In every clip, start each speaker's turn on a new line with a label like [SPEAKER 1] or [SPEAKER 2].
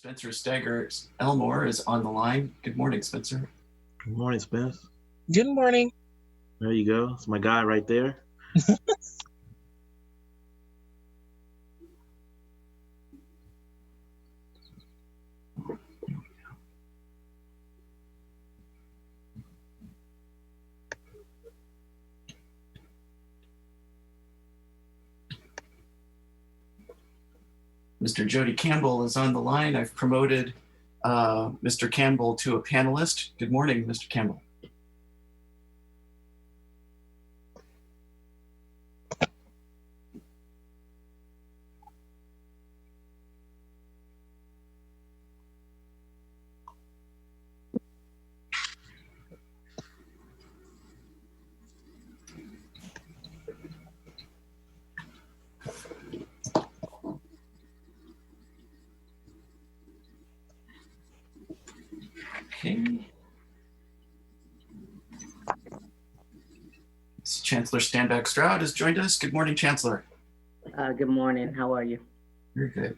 [SPEAKER 1] Spencer Steger Elmore is on the line. Good morning, Spencer.
[SPEAKER 2] Good morning, Spence.
[SPEAKER 3] Good morning.
[SPEAKER 2] There you go. It's my guy right there.
[SPEAKER 1] Mr. Jody Campbell is on the line. I've promoted Mr. Campbell to a panelist. Good morning, Mr. Campbell. Okay. Chancellor Stanback Stroud has joined us. Good morning, Chancellor.
[SPEAKER 4] Good morning. How are you?
[SPEAKER 1] Very good.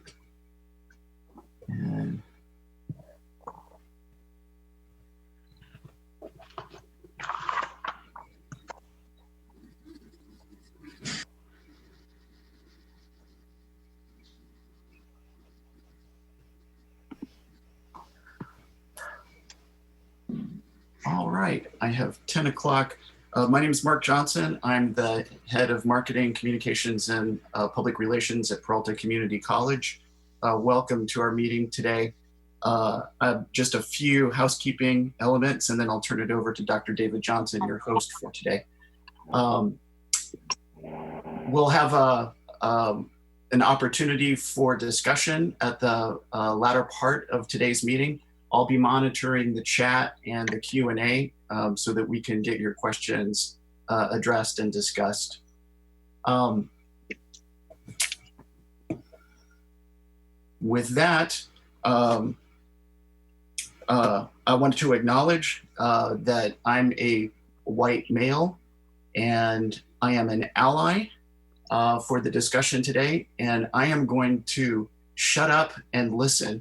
[SPEAKER 1] And all right, I have 10 o'clock. My name is Mark Johnson. I'm the head of marketing, communications, and public relations at Peralta Community College. Welcome to our meeting today. Just a few housekeeping elements, and then I'll turn it over to Dr. David Johnson, your host for today. We'll have an opportunity for discussion at the latter part of today's meeting. I'll be monitoring the chat and the Q&A so that we can get your questions addressed and discussed. With that, I wanted to acknowledge that I'm a white male and I am an ally for the discussion today, and I am going to shut up and listen,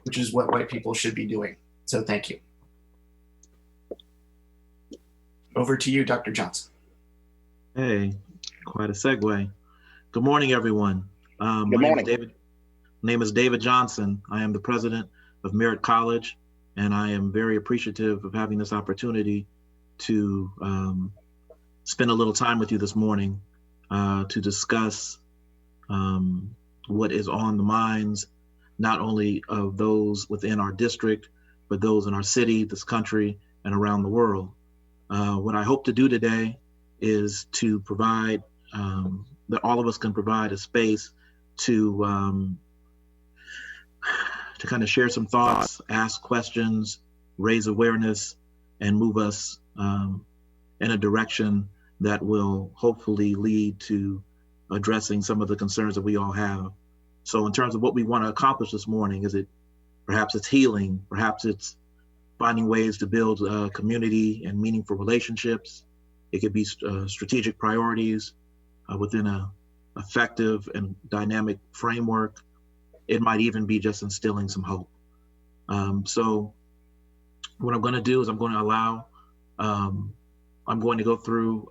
[SPEAKER 1] which is what white people should be doing. So thank you. Over to you, Dr. Johnson.
[SPEAKER 2] Hey, quite a segue. Good morning, everyone.
[SPEAKER 3] Good morning.
[SPEAKER 2] My name is David Johnson. I am the president of Merritt College, and I am very appreciative of having this opportunity to spend a little time with you this morning to discuss what is on the minds not only of those within our district, but those in our city, this country, and around the world. What I hope to do today is to provide, that all of us can provide a space to kind of share some thoughts, ask questions, raise awareness, and move us in a direction that will hopefully lead to addressing some of the concerns that we all have. So in terms of what we want to accomplish this morning, perhaps it's healing, perhaps it's finding ways to build community and meaningful relationships. It could be strategic priorities within an effective and dynamic framework. It might even be just instilling some hope. So what I'm going to do is I'm going to go through,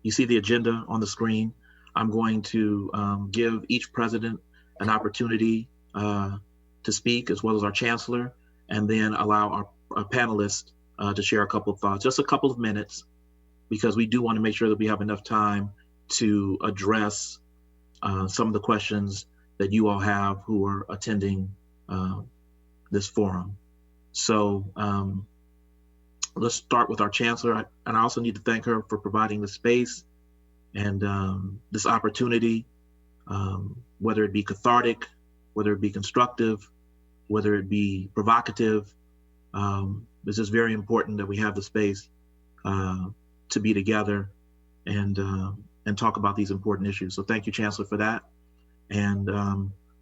[SPEAKER 2] you see the agenda on the screen. I'm going to give each president an opportunity to speak, as well as our chancellor, and then allow our panelists to share a couple of thoughts, just a couple of minutes, because we do want to make sure that we have enough time to address some of the questions that you all have who are attending this forum. So let's start with our chancellor. And I also need to thank her for providing the space and this opportunity, whether it be cathartic, whether it be constructive, whether it be provocative. It's just very important that we have the space to be together and talk about these important issues. So thank you, Chancellor, for that. And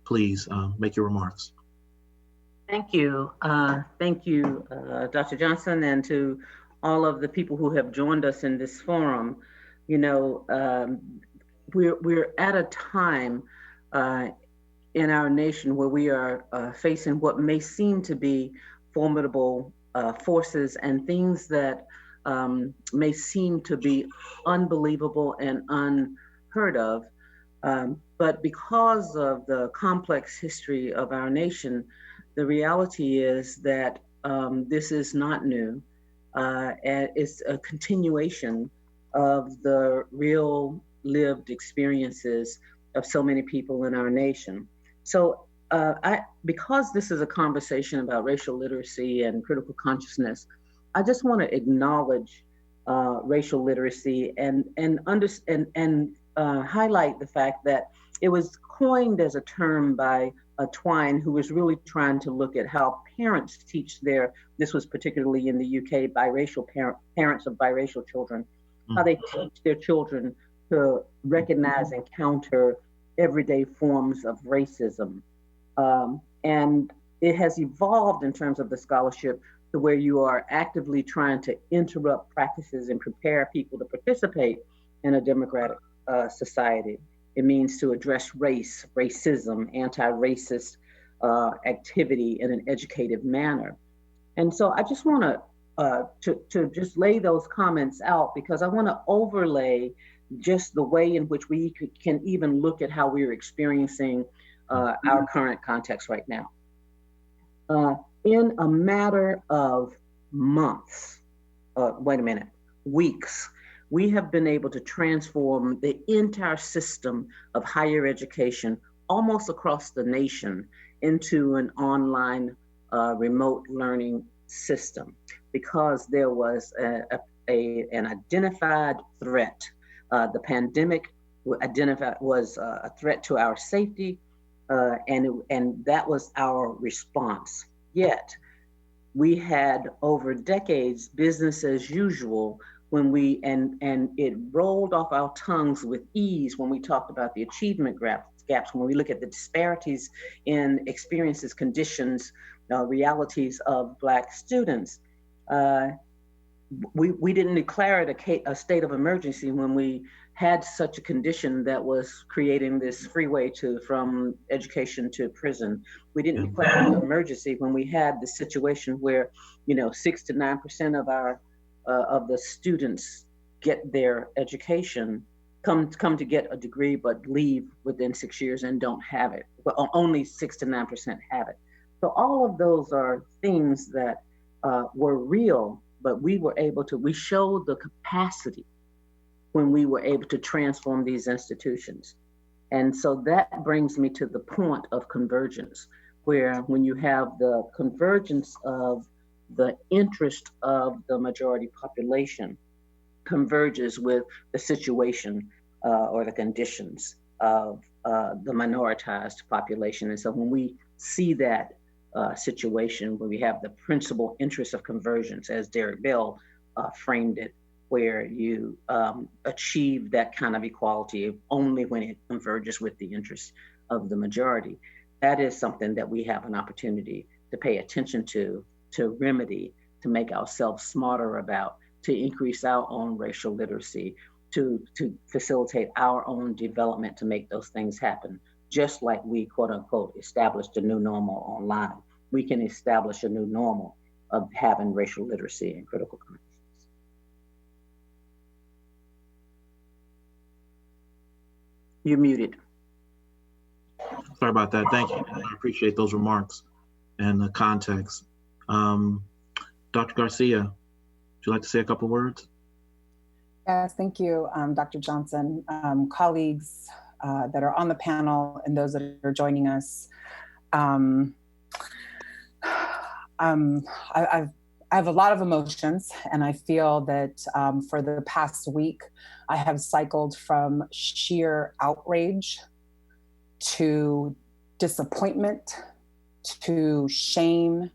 [SPEAKER 2] please make your remarks.
[SPEAKER 4] Thank you. Thank you, Dr. Johnson, and to all of the people who have joined us in this forum. You know, we're at a time in our nation where we are facing what may seem to be formidable forces and things that may seem to be unbelievable and unheard of. But because of the complex history of our nation, the reality is that this is not new. And it's a continuation of the real lived experiences of so many people in our nation. So, because this is a conversation about racial literacy and critical consciousness, I just want to acknowledge racial literacy and highlight the fact that it was coined as a term by Twine, who was really trying to look at how parents teach this was particularly in the UK, biracial parents of biracial children, how they teach their children to recognize and counter everyday forms of racism. And it has evolved in terms of the scholarship to where you are actively trying to interrupt practices and prepare people to participate in a democratic society. It means to address race, racism, anti-racist activity in an educative manner. And so I just want to just lay those comments out because I want to overlay just the way in which we can even look at how we're experiencing our current context right now. In a matter of months, weeks, we have been able to transform the entire system of higher education almost across the nation into an online remote learning system because there was an identified threat. The pandemic was a threat to our safety, and that was our response. Yet, we had over decades business as usual when and it rolled off our tongues with ease when we talked about the achievement gaps, when we look at the disparities in experiences, conditions, realities of Black students. We didn't declare it a state of emergency when we had such a condition that was creating this freeway from education to prison. We didn't declare an emergency when we had the situation where 6 to 9% of the students get their education, come to get a degree, but leave within 6 years and don't have it. Well, only 6 to 9% have it. So all of those are things that were real, but we showed the capacity when we were able to transform these institutions. And so that brings me to the point of convergence, where when you have the convergence of the interest of the majority population converges with the situation or the conditions of the minoritized population. And so when we see that situation where we have the principal interest of convergence, as Derek Bell framed it, where you achieve that kind of equality only when it converges with the interests of the majority. That is something that we have an opportunity to pay attention to remedy, to make ourselves smarter about, to increase our own racial literacy, to facilitate our own development to make those things happen. Just like we, quote unquote, established a new normal online, we can establish a new normal of having racial literacy and critical consciousness. You're muted.
[SPEAKER 2] Sorry about that. Thank you. I appreciate those remarks and the context. Dr. Garcia, would you like to say a couple words?
[SPEAKER 5] Yes, thank you, Dr. Johnson, colleagues that are on the panel and those that are joining us. I have a lot of emotions, and I feel that for the past week, I have cycled from sheer outrage to disappointment, to shame,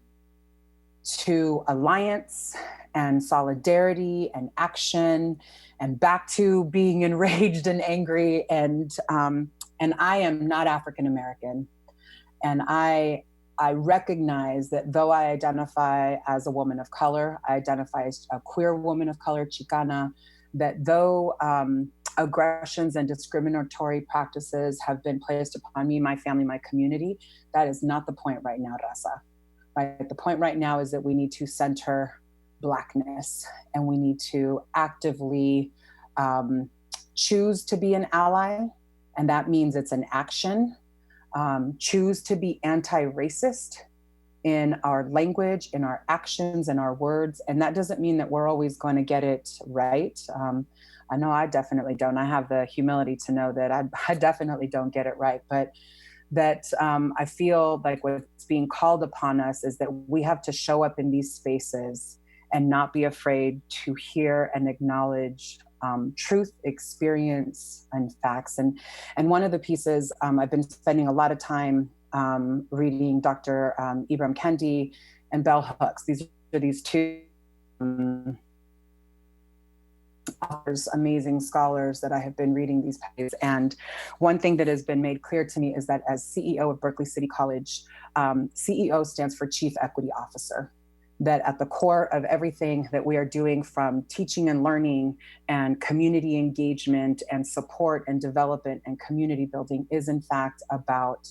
[SPEAKER 5] to alliance and solidarity and action, and back to being enraged and angry. And I am not African American, and I recognize that though I identify as a woman of color, I identify as a queer woman of color, Chicana, that though aggressions and discriminatory practices have been placed upon me, my family, my community, that is not the point right now, Rasa. Right? The point right now is that we need to center Blackness, and we need to actively choose to be an ally, and that means it's an action. Choose to be anti-racist in our language, in our actions, in our words, and that doesn't mean that we're always going to get it right. I know I definitely don't. I have the humility to know that I definitely don't get it right, but that I feel like what's being called upon us is that we have to show up in these spaces and not be afraid to hear and acknowledge truth, experience, and facts. And one of the pieces I've been spending a lot of time reading Dr. Ibram Kendi and Bell Hooks. These are these two authors, amazing scholars that I have been reading these days. And one thing that has been made clear to me is that as CEO of Berkeley City College, CEO stands for Chief Equity Officer. That at the core of everything that we are doing, from teaching and learning and community engagement and support and development and community building, is in fact about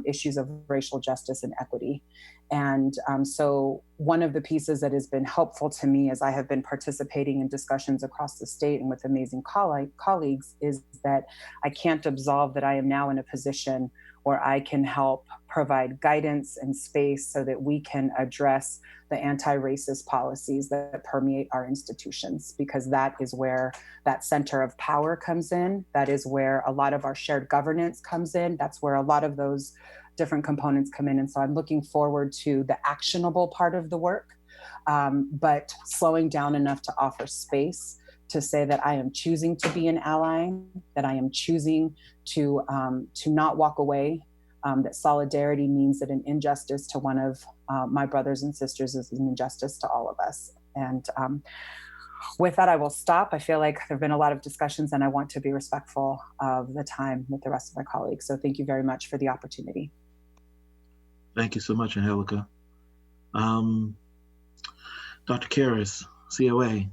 [SPEAKER 5] issues of racial justice and equity. And so one of the pieces that has been helpful to me as I have been participating in discussions across the state and with amazing colleagues is that I can't absolve that I am now in a position where I can help provide guidance and space so that we can address the anti-racist policies that permeate our institutions, because that is where that center of power comes in. That is where a lot of our shared governance comes in. That's where a lot of those different components come in. And so I'm looking forward to the actionable part of the work, but slowing down enough to offer space to say that I am choosing to be an ally, that I am choosing to not walk away, that solidarity means that an injustice to one of my brothers and sisters is an injustice to all of us. And with that, I will stop. I feel like there have been a lot of discussions and I want to be respectful of the time with the rest of my colleagues. So thank you very much for the opportunity.
[SPEAKER 2] Thank you so much, Angelica. Dr. Karras, COA.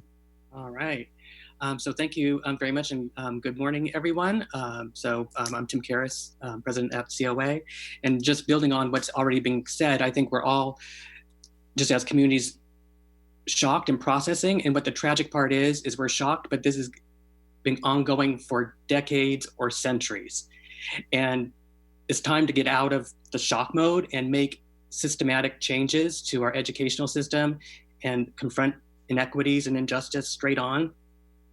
[SPEAKER 6] All right. So thank you very much, and good morning, everyone. I'm Tim Karras, president at COA, and just building on what's already being said, I think we're all, just as communities, shocked and processing. And what the tragic part is we're shocked, but this has been ongoing for decades or centuries. And it's time to get out of the shock mode and make systematic changes to our educational system and confront inequities and injustice straight on.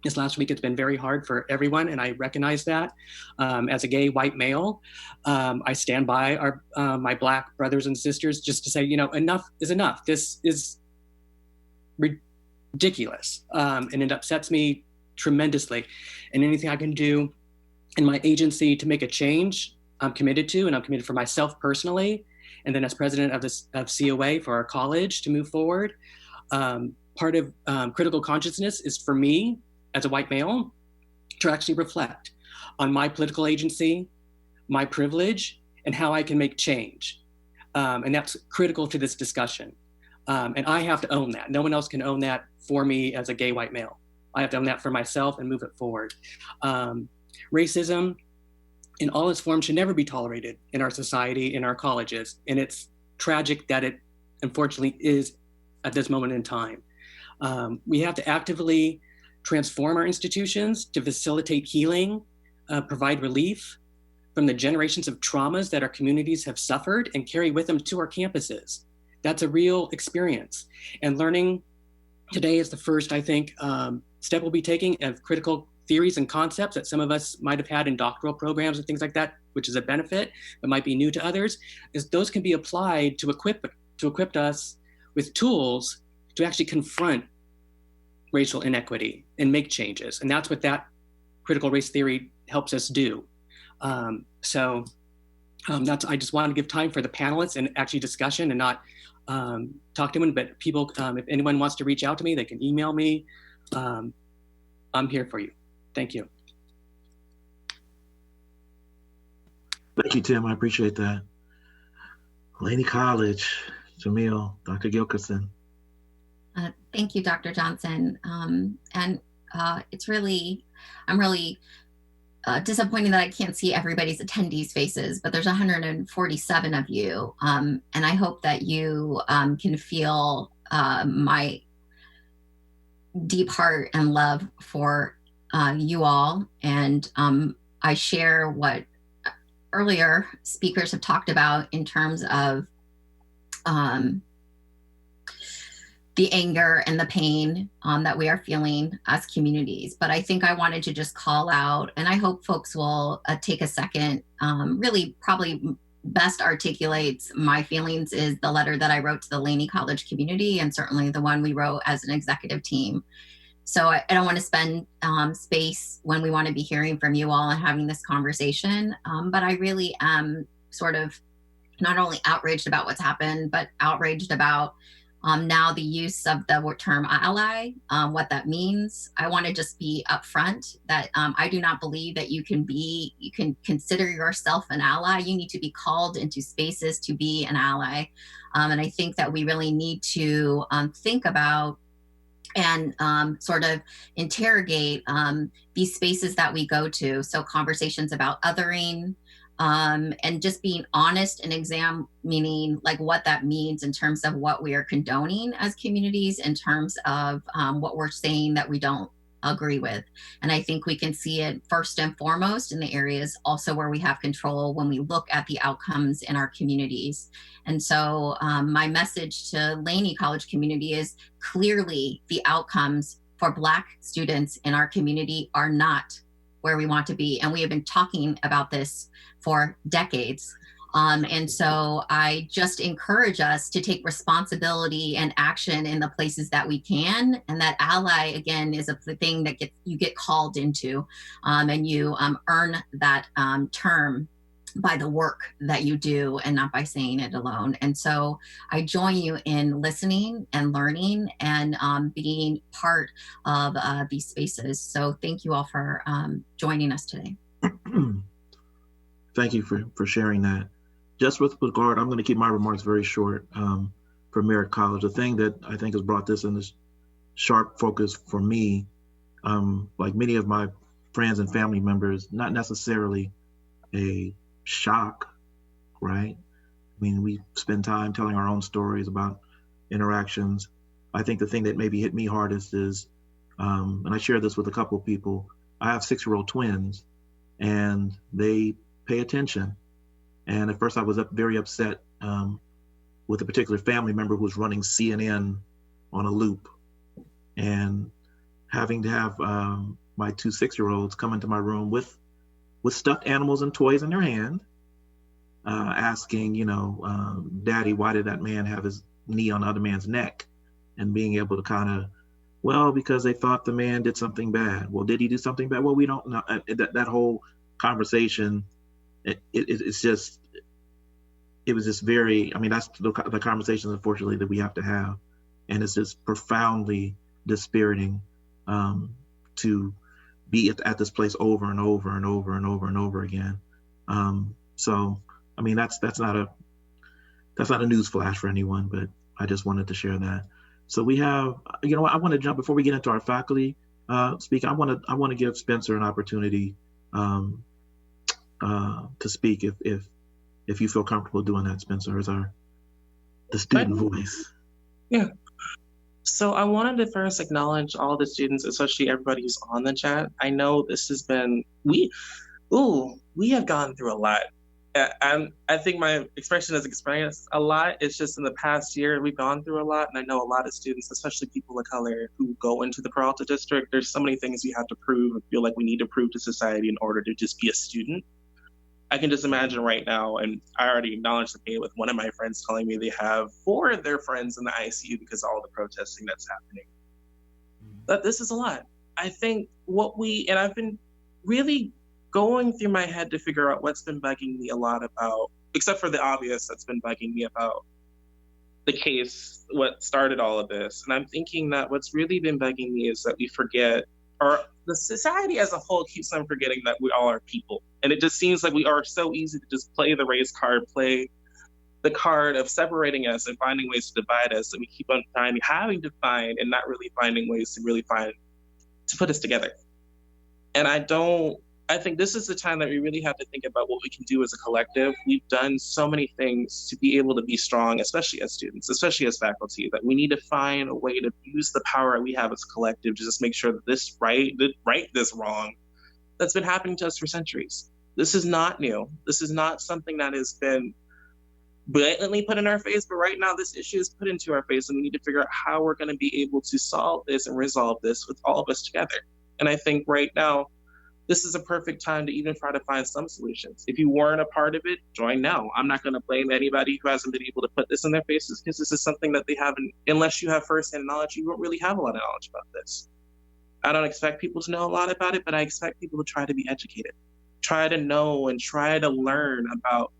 [SPEAKER 6] This last week, it's been very hard for everyone, and I recognize that. As a gay white male, I stand by my Black brothers and sisters just to say, enough is enough. This is ridiculous, and it upsets me tremendously. And anything I can do in my agency to make a change, I'm committed to, and I'm committed for myself personally, and then as president of COA for our college to move forward. Part of critical consciousness is for me, as a white male, to actually reflect on my political agency, my privilege, and how I can make change. And that's critical to this discussion. And I have to own that. No one else can own that for me as a gay white male. I have to own that for myself and move it forward. Racism in all its forms should never be tolerated in our society, in our colleges. And it's tragic that it unfortunately is at this moment in time. We have to actively transform our institutions to facilitate healing, provide relief from the generations of traumas that our communities have suffered and carry with them to our campuses. That's a real experience. And learning today is the first, I think, step we'll be taking of critical theories and concepts that some of us might have had in doctoral programs and things like that, which is a benefit, but might be new to others, is those can be applied to equip us with tools to actually confront racial inequity and make changes. And that's what that critical race theory helps us do. I just want to give time for the panelists and actually discussion and not talk to anyone, but people, if anyone wants to reach out to me, they can email me. I'm here for you. Thank you.
[SPEAKER 2] Thank you, Tim. I appreciate that. Laney College, Jamil, Dr. Gilkerson.
[SPEAKER 7] Thank you, Dr. Johnson. And I'm really disappointed that I can't see everybody's attendees' faces, but there's 147 of you. And I hope that you can feel my deep heart and love for you all. And I share what earlier speakers have talked about in terms of the anger and the pain that we are feeling as communities. But I think I wanted to just call out, and I hope folks will take a second, really probably best articulates my feelings is the letter that I wrote to the Laney College community, and certainly the one we wrote as an executive team. So I don't want to spend space when we want to be hearing from you all and having this conversation. But I really am sort of not only outraged about what's happened, but outraged about now the use of the term ally, what that means. I want to just be upfront that I do not believe that you can consider yourself an ally. You need to be called into spaces to be an ally. And I think that we really need to think about and sort of interrogate these spaces that we go to. So conversations about othering, and just being honest and examining like what that means in terms of what we are condoning as communities, in terms of what we're saying that we don't agree with. And I think we can see it first and foremost in the areas also where we have control when we look at the outcomes in our communities. And so my message to Laney College community is clearly the outcomes for Black students in our community are not where we want to be. And we have been talking about this for decades. And so I just encourage us to take responsibility and action in the places that we can. And that ally, again, is the thing that you get called into, and you earn that term by the work that you do and not by saying it alone. And so I join you in listening and learning and being part of these spaces. So thank you all for joining us today.
[SPEAKER 2] Thank you for sharing that. Just with regard, I'm going to keep my remarks very short for Merritt College. The thing that I think has brought this in this sharp focus for me, like many of my friends and family members, not necessarily a shock, right? I mean, we spend time telling our own stories about interactions. I think the thing that maybe hit me hardest is, and I share this with a couple of people, I have 6-year-old twins and they pay attention. And at first I was very upset with a particular family member who was running CNN on a loop, and having to have my 2 6-year-olds come into my room with stuffed animals and toys in their hand, asking, Daddy, why did that man have his knee on the other man's neck? And being able to kind of, well, because they thought the man did something bad. Well, did he do something bad? Well, we don't know. That whole conversation, it was just very, I mean, that's the conversations, unfortunately, that we have to have. And it's just profoundly dispiriting to be at this place over and over and over and over and over again. So, I mean, that's not a news flash for anyone, but I just wanted to share that. So we have, I want to jump before we get into our faculty speak. I want to give Spencer an opportunity to speak if you feel comfortable doing that, Spencer, as the student voice.
[SPEAKER 3] Yeah. So I wanted to first acknowledge all the students, especially everybody who's on the chat. I know this has been, we have gone through a lot. And I think my expression has experienced a lot. It's just in the past year, we've gone through a lot. And I know a lot of students, especially people of color who go into the Peralta district, there's so many things we have to prove and feel like we need to prove to society in order to just be a student. I can just imagine right now, and I already acknowledged the pain with one of my friends telling me they have 4 of their friends in the ICU because of all the protesting that's happening. But this is a lot. I think and I've been really going through my head to figure out what's been bugging me a lot about, except for the obvious that's been bugging me about the case, what started all of this. And I'm thinking that what's really been bugging me is that we forget, or the society as a whole keeps on forgetting that we all are people. And it just seems like we are so easy to just play the race card, play the card of separating us and finding ways to divide us, that we keep on having to find and not really finding ways to really find to put us together. And I think this is the time that we really have to think about what we can do as a collective. We've done so many things to be able to be strong, especially as students, especially as faculty, that we need to find a way to use the power we have as a collective to just make sure that this right this wrong that's been happening to us for centuries. This is not new. This is not something that has been blatantly put in our face, but right now this issue is put into our face, and we need to figure out how we're going to be able to solve this and resolve this with all of us together. And I think right now, this is a perfect time to even try to find some solutions. If you weren't a part of it, join now. I'm not going to blame anybody who hasn't been able to put this in their faces, because this is something that they haven't, unless you have firsthand knowledge, you don't really have a lot of knowledge about this. I don't expect people to know a lot about it, but I expect people to try to be educated. Try to know and try to learn about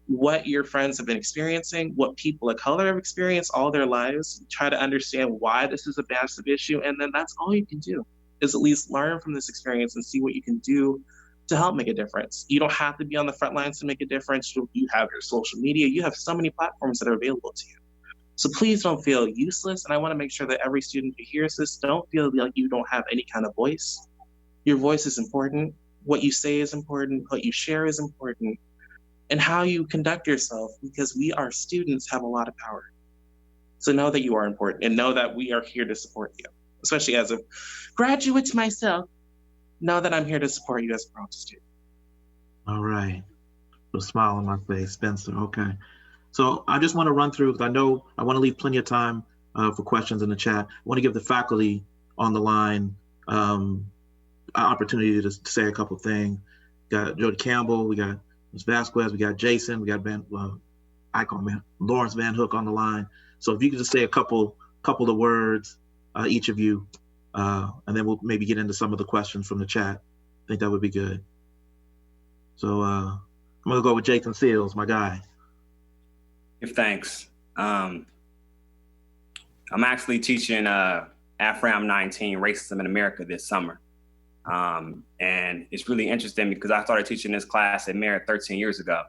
[SPEAKER 3] what your friends have been experiencing, what people of color have experienced all their lives. Try to understand why this is a massive issue, and then that's all you can do, is at least learn from this experience and see what you can do to help make a difference. You don't have to be on the front lines to make a difference. You have your social media. You have so many platforms that are available to you. So please don't feel useless. And I want to make sure that every student who hears this don't feel like you don't have any kind of voice. Your voice is important. What you say is important. What you share is important. And how you conduct yourself, because we, our students, have a lot of power. So know that you are important, and know that we are here to support you. Especially as a graduate myself, know that I'm here to support you as a Peralta student.
[SPEAKER 2] All right. A smile on my face, Spencer. Okay. So I just want to run through, because I know I want to leave plenty of time for questions in the chat. I want to give the faculty on the line an opportunity to say a couple things. Got Jody Campbell, we got Ms. Vasquez, we got Jason, we got Lawrence Van Hook on the line. So if you could just say a couple of words, each of you, and then we'll maybe get into some of the questions from the chat. I think that would be good. So I'm gonna go with Jason Seals, my guy.
[SPEAKER 8] Give thanks. I'm actually teaching AFRAM 19, Racism in America, this summer. And it's really interesting because I started teaching this class at Merritt 13 years ago.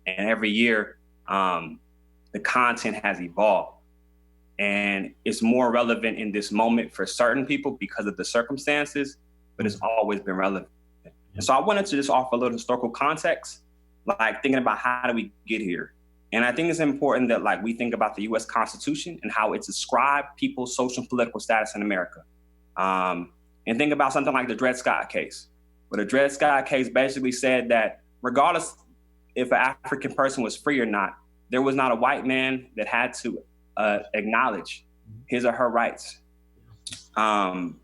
[SPEAKER 8] And every year, the content has evolved. And it's more relevant in this moment for certain people because of the circumstances, but it's always been relevant. And so I wanted to just offer a little historical context, like thinking about how do we get here? And I think it's important that like we think about the US Constitution and how it's described people's social and political status in America. And think about something like the Dred Scott case, where the Dred Scott case basically said that regardless if an African person was free or not, there was not a white man that had to acknowledge his or her rights. When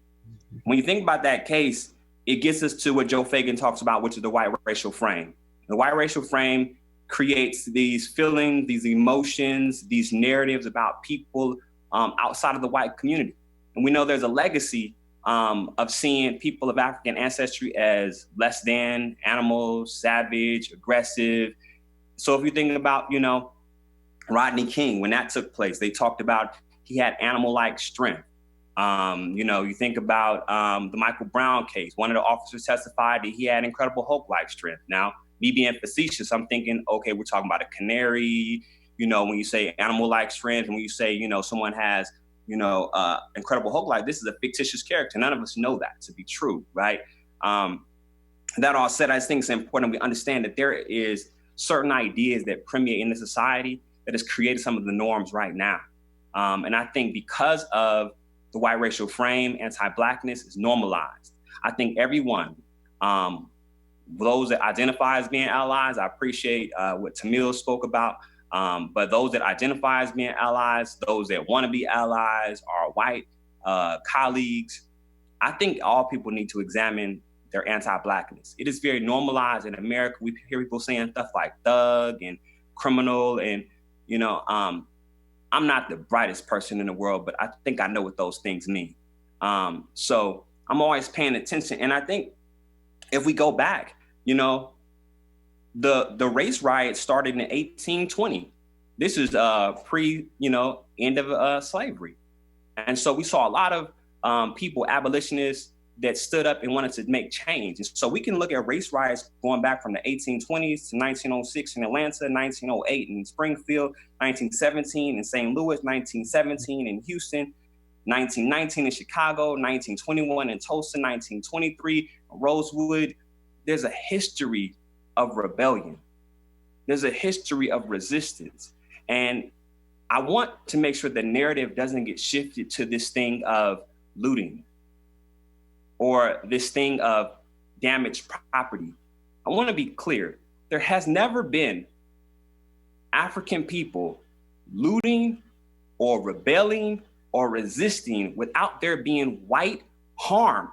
[SPEAKER 8] you think about that case, it gets us to what Joe Fagan talks about, which is the white racial frame. The white racial frame creates these feelings, these emotions, these narratives about people outside of the white community. And we know there's a legacy of seeing people of African ancestry as less than, animals, savage, aggressive. So if you think about, you know, Rodney King, when that took place, they talked about he had animal-like strength. You know, you think about the Michael Brown case. One of the officers testified that he had Incredible Hulk-like strength. Now, me being facetious, I'm thinking, okay, we're talking about a canary. You know, when you say animal-like strength, and when you say, you know, someone has, you know, Incredible Hulk-like, this is a fictitious character. None of us know that to be true, right? That all said, I just think it's important we understand that there is certain ideas that permeate in the society that has created some of the norms right now. And I think because of the white racial frame, anti-Blackness is normalized. I think everyone, those that identify as being allies, I appreciate what Tamil spoke about, but those that identify as being allies, those that want to be allies, our white colleagues, I think all people need to examine their anti-Blackness. It is very normalized in America. We hear people saying stuff like thug and criminal, and you know, I'm not the brightest person in the world, but I think I know what those things mean. So I'm always paying attention. And I think if we go back, you know, the race riot started in 1820. This is pre, you know, end of slavery. And so we saw a lot of people, abolitionists, that stood up and wanted to make change. And so we can look at race riots going back from the 1820s to 1906 in Atlanta, 1908 in Springfield, 1917 in St. Louis, 1917 in Houston, 1919 in Chicago, 1921 in Tulsa, 1923 in Rosewood. There's a history of rebellion. There's a history of resistance. And I want to make sure the narrative doesn't get shifted to this thing of looting or this thing of damaged property. I want to be clear. There has never been African people looting or rebelling or resisting without there being white harm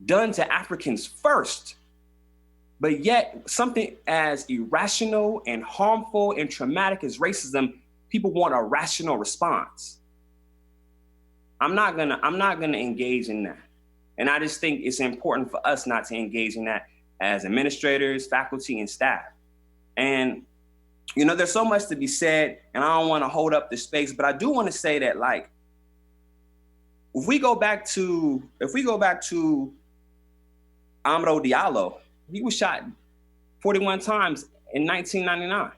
[SPEAKER 8] done to Africans first. But yet something as irrational and harmful and traumatic as racism, people want a rational response. I'm not gonna engage in that. And I just think it's important for us not to engage in that as administrators, faculty, and staff. And you know, there's so much to be said, and I don't want to hold up the space, but I do want to say that, like, if we go back to Amadou Diallo, he was shot 41 times in 1999.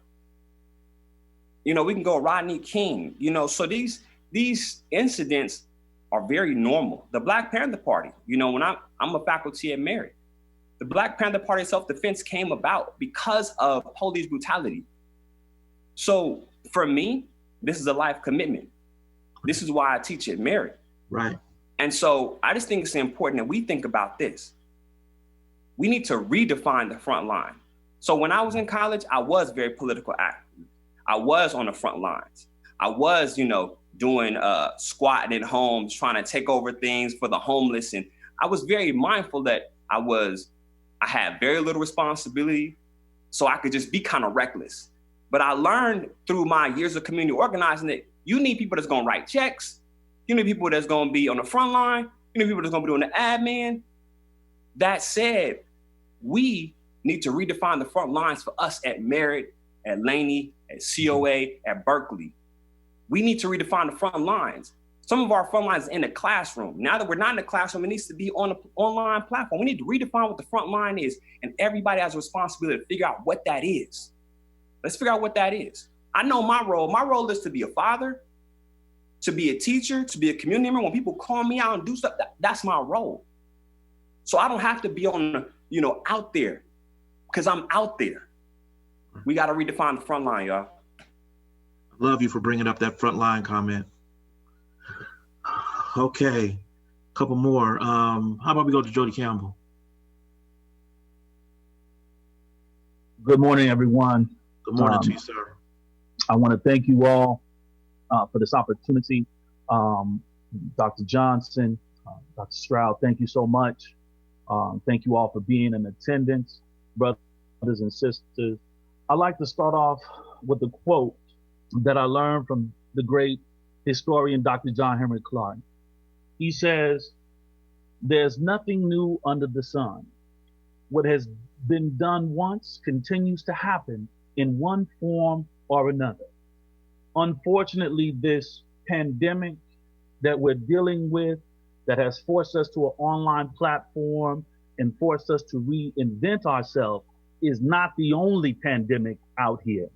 [SPEAKER 8] You know, we can go Rodney King, you know, so these incidents are very normal. The Black Panther Party, you know, when I'm a faculty at Merritt, the Black Panther Party self-defense came about because of police brutality. So for me, this is a life commitment. This is why I teach at Merritt.
[SPEAKER 2] Right.
[SPEAKER 8] And so I just think it's important that we think about this. We need to redefine the front line. So when I was in college, I was very political active. I was on the front lines. I was, you know, doing squatting in homes, trying to take over things for the homeless. And I was very mindful that I had very little responsibility, so I could just be kind of reckless. But I learned through my years of community organizing that you need people that's gonna write checks. You need people that's gonna be on the front line. You need people that's gonna be doing the admin. That said, we need to redefine the front lines for us at Merritt, at Laney, at COA, at Berkeley. We need to redefine the front lines. Some of our front lines are in the classroom. Now that we're not in the classroom, it needs to be on an online platform. We need to redefine what the front line is, and everybody has a responsibility to figure out what that is. Let's figure out what that is. I know my role. My role is to be a father, to be a teacher, to be a community member. When people call me out and do stuff, that's my role. So I don't have to be on, you know, out there, because I'm out there. We got to redefine the front line, y'all.
[SPEAKER 2] I love you for bringing up that front line comment. Okay, a couple more. How about we go to Jody Campbell?
[SPEAKER 9] Good morning, everyone.
[SPEAKER 2] Good morning to you, sir.
[SPEAKER 9] I want to thank you all for this opportunity. Dr. Johnson, Dr. Stroud, thank you so much. Thank you all for being in attendance, brothers and sisters. I'd like to start off with a quote that I learned from the great historian, Dr. John Henry Clark. He says, "There's nothing new under the sun. What has been done once continues to happen in one form or another." Unfortunately, this pandemic that we're dealing with, that has forced us to an online platform and forced us to reinvent ourselves, is not the only pandemic out here.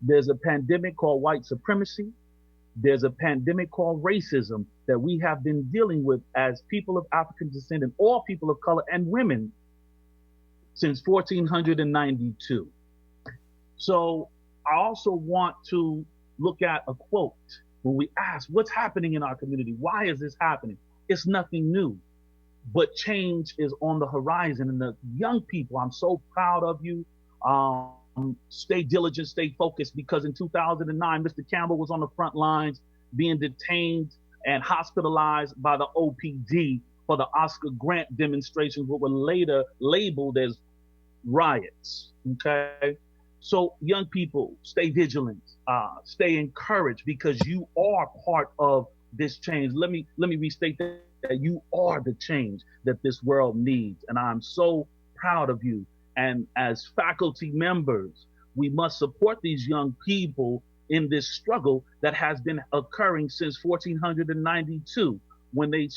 [SPEAKER 9] There's a pandemic called white supremacy. There's a pandemic called racism that we have been dealing with as people of African descent and all people of color and women since 1492. So I also want to look at a quote when we ask, what's happening in our community? Why is this happening? It's nothing new, but change is on the horizon. And the young people, I'm so proud of you. Stay diligent, stay focused, because in 2009, Mr. Campbell was on the front lines being detained and hospitalized by the OPD for the Oscar Grant demonstrations, what were later labeled as riots, okay? So young people, stay vigilant, stay encouraged, because you are part of this change. Let me restate that you are the change that this world needs. And I'm so proud of you. And as faculty members, we must support these young people in this struggle that has been occurring since 1492, when they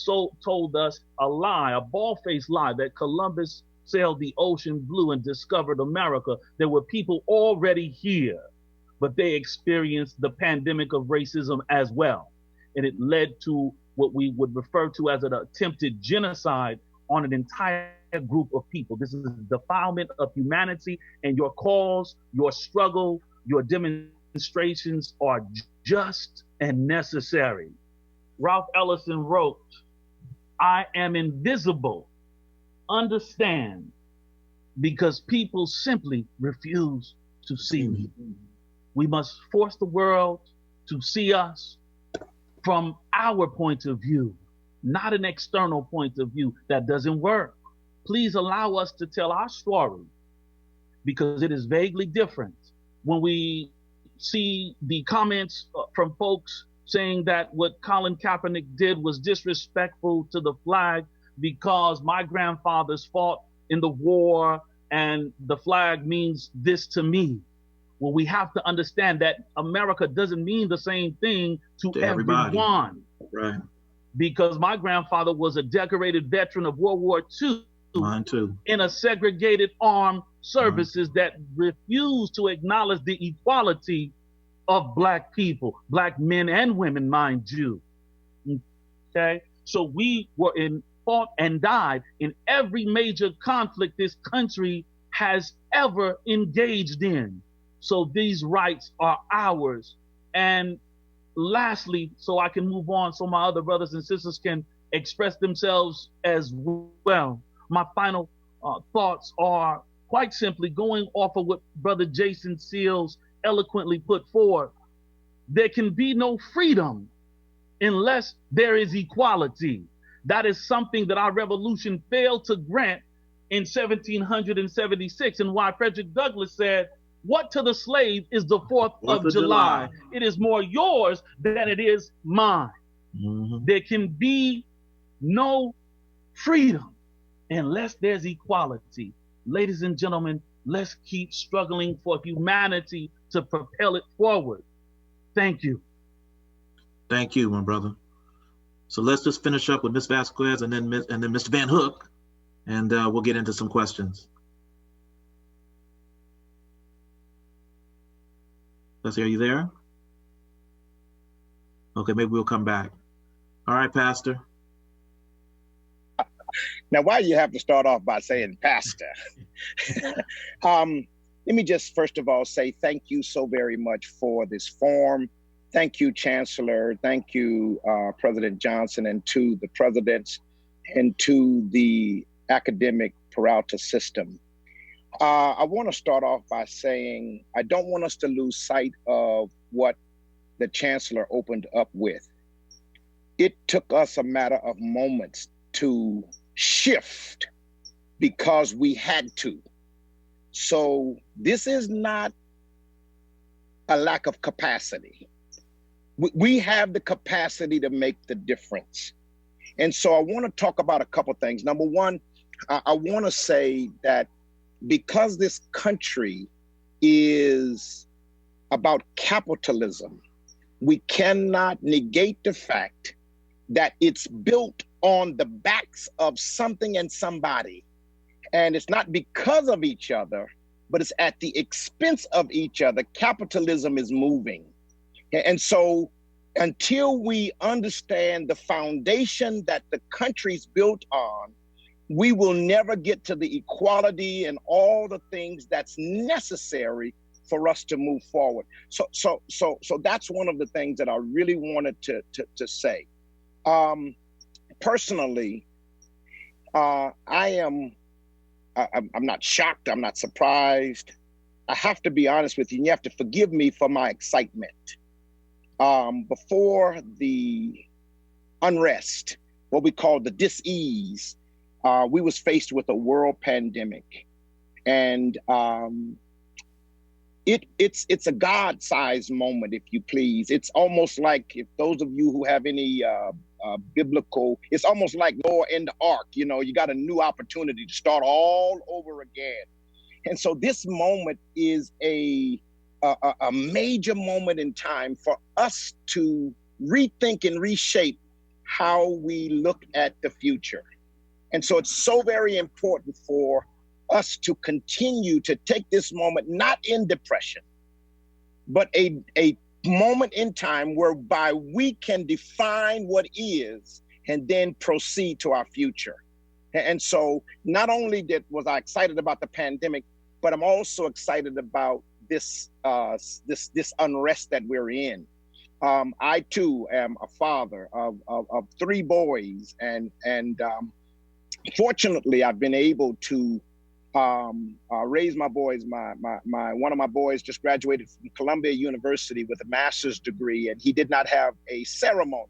[SPEAKER 9] told us a lie, a bald-faced lie, that Columbus sailed the ocean blue and discovered America. There were people already here, but they experienced the pandemic of racism as well. and it led to what we would refer to as an attempted genocide on an entire group of people. This is defilement of humanity, and your cause, your struggle, your demonstrations are just and necessary. Ralph Ellison wrote, "I am invisible, understand, because people simply refuse to see me." We must force the world to see us from our point of view, not an external point of view. That doesn't work. Please allow us to tell our story, because it is vaguely different. When we see the comments from folks saying that what Colin Kaepernick did was disrespectful to the flag because my grandfathers fought in the war and the flag means this to me. Well, we have to understand that America doesn't mean the same thing to everyone.
[SPEAKER 2] Right.
[SPEAKER 9] Because my grandfather was a decorated veteran of World War II.
[SPEAKER 2] Mine too.
[SPEAKER 9] In a segregated armed services that refused to acknowledge the equality of Black people, Black men and women, mind you. Okay? So we were fought and died in every major conflict this country has ever engaged in. So these rights are ours. And lastly, so I can move on so my other brothers and sisters can express themselves as well, my final thoughts are quite simply going off of what Brother Jason Seals eloquently put forward. There can be no freedom unless there is equality. That is something that our revolution failed to grant in 1776, and why Frederick Douglass said, "What to the slave is the 4th of July? It is more yours than it is mine."
[SPEAKER 2] Mm-hmm.
[SPEAKER 9] There can be no freedom unless there's equality. Ladies and gentlemen, let's keep struggling for humanity to propel it forward. Thank you.
[SPEAKER 2] Thank you, my brother. So let's just finish up with Ms. Vasquez and then Mr. Van Hook, and we'll get into some questions. Leslie, are you there? Okay, maybe we'll come back. All right, Pastor.
[SPEAKER 10] Now, why do you have to start off by saying pastor? Let me just first of all say thank you so very much for this forum. Thank you, Chancellor. Thank you, President Johnson, and to the presidents and to the academic Peralta system. I want to start off by saying I don't want us to lose sight of what the Chancellor opened up with. It took us a matter of moments to shift because we had to. So this is not a lack of capacity. We have the capacity to make the difference. And so I want to talk about a couple things. Number one, I want to say that because this country is about capitalism, we cannot negate the fact that it's built on the backs of something and somebody. And it's not because of each other, but it's at the expense of each other. Capitalism is moving. And so until we understand the foundation that the country's built on, we will never get to the equality and all the things that's necessary for us to move forward. So that's one of the things that I really wanted to say. Personally, I'm not shocked. I'm not surprised. I have to be honest with you, and you have to forgive me for my excitement. Before the unrest, what we call the dis-ease, we was faced with a world pandemic, and it's a God-sized moment, if you please. It's almost like, if those of you who have any biblical, it's almost like Noah in the ark. You know, you got a new opportunity to start all over again. And so this moment is a major moment in time for us to rethink and reshape how we look at the future. And so it's so very important for us to continue to take this moment, not in depression, but a moment in time whereby we can define what is and then proceed to our future. And so not only was I excited about the pandemic, but I'm also excited about this unrest that we're in. I too am a father of 3 boys, and fortunately I've been able to raise my boys. One of my boys just graduated from Columbia University with a master's degree, and he did not have a ceremony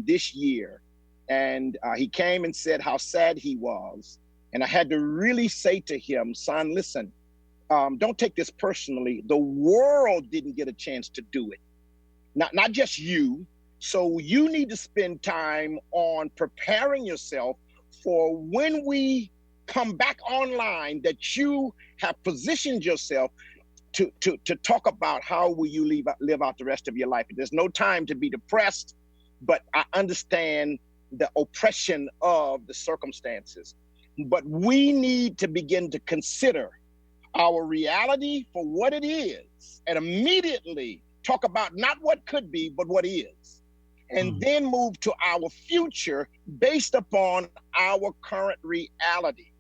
[SPEAKER 10] this year. And he came and said how sad he was. And I had to really say to him, son, listen, don't take this personally. The world didn't get a chance to do it. Not just you. So you need to spend time on preparing yourself for when we come back online, that you have positioned yourself to talk about how will you live out the rest of your life. There's no time to be depressed, but I understand the oppression of the circumstances. But we need to begin to consider our reality for what it is, and immediately talk about not what could be, but what is. And then move to our future based upon our current reality.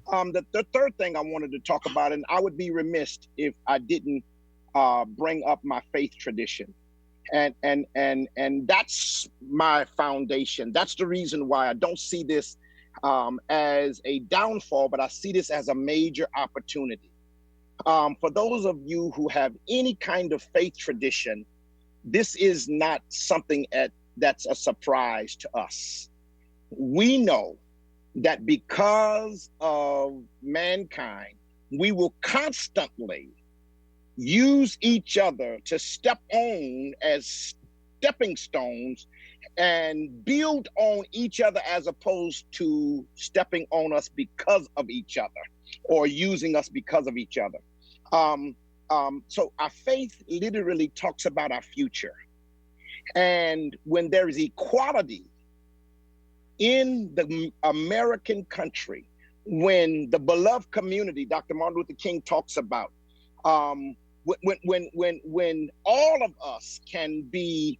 [SPEAKER 10] The third thing I wanted to talk about, and I would be remiss if I didn't bring up my faith tradition. And that's my foundation. That's the reason why I don't see this as a downfall, but I see this as a major opportunity. For those of you who have any kind of faith tradition, this is not something that's a surprise to us. We know that because of mankind, we will constantly use each other to step on as stepping stones and build on each other, as opposed to stepping on us because of each other or using us because of each other. So our faith literally talks about our future. And when there is equality in the American country, when the beloved community, Dr. Martin Luther King talks about, when all of us can be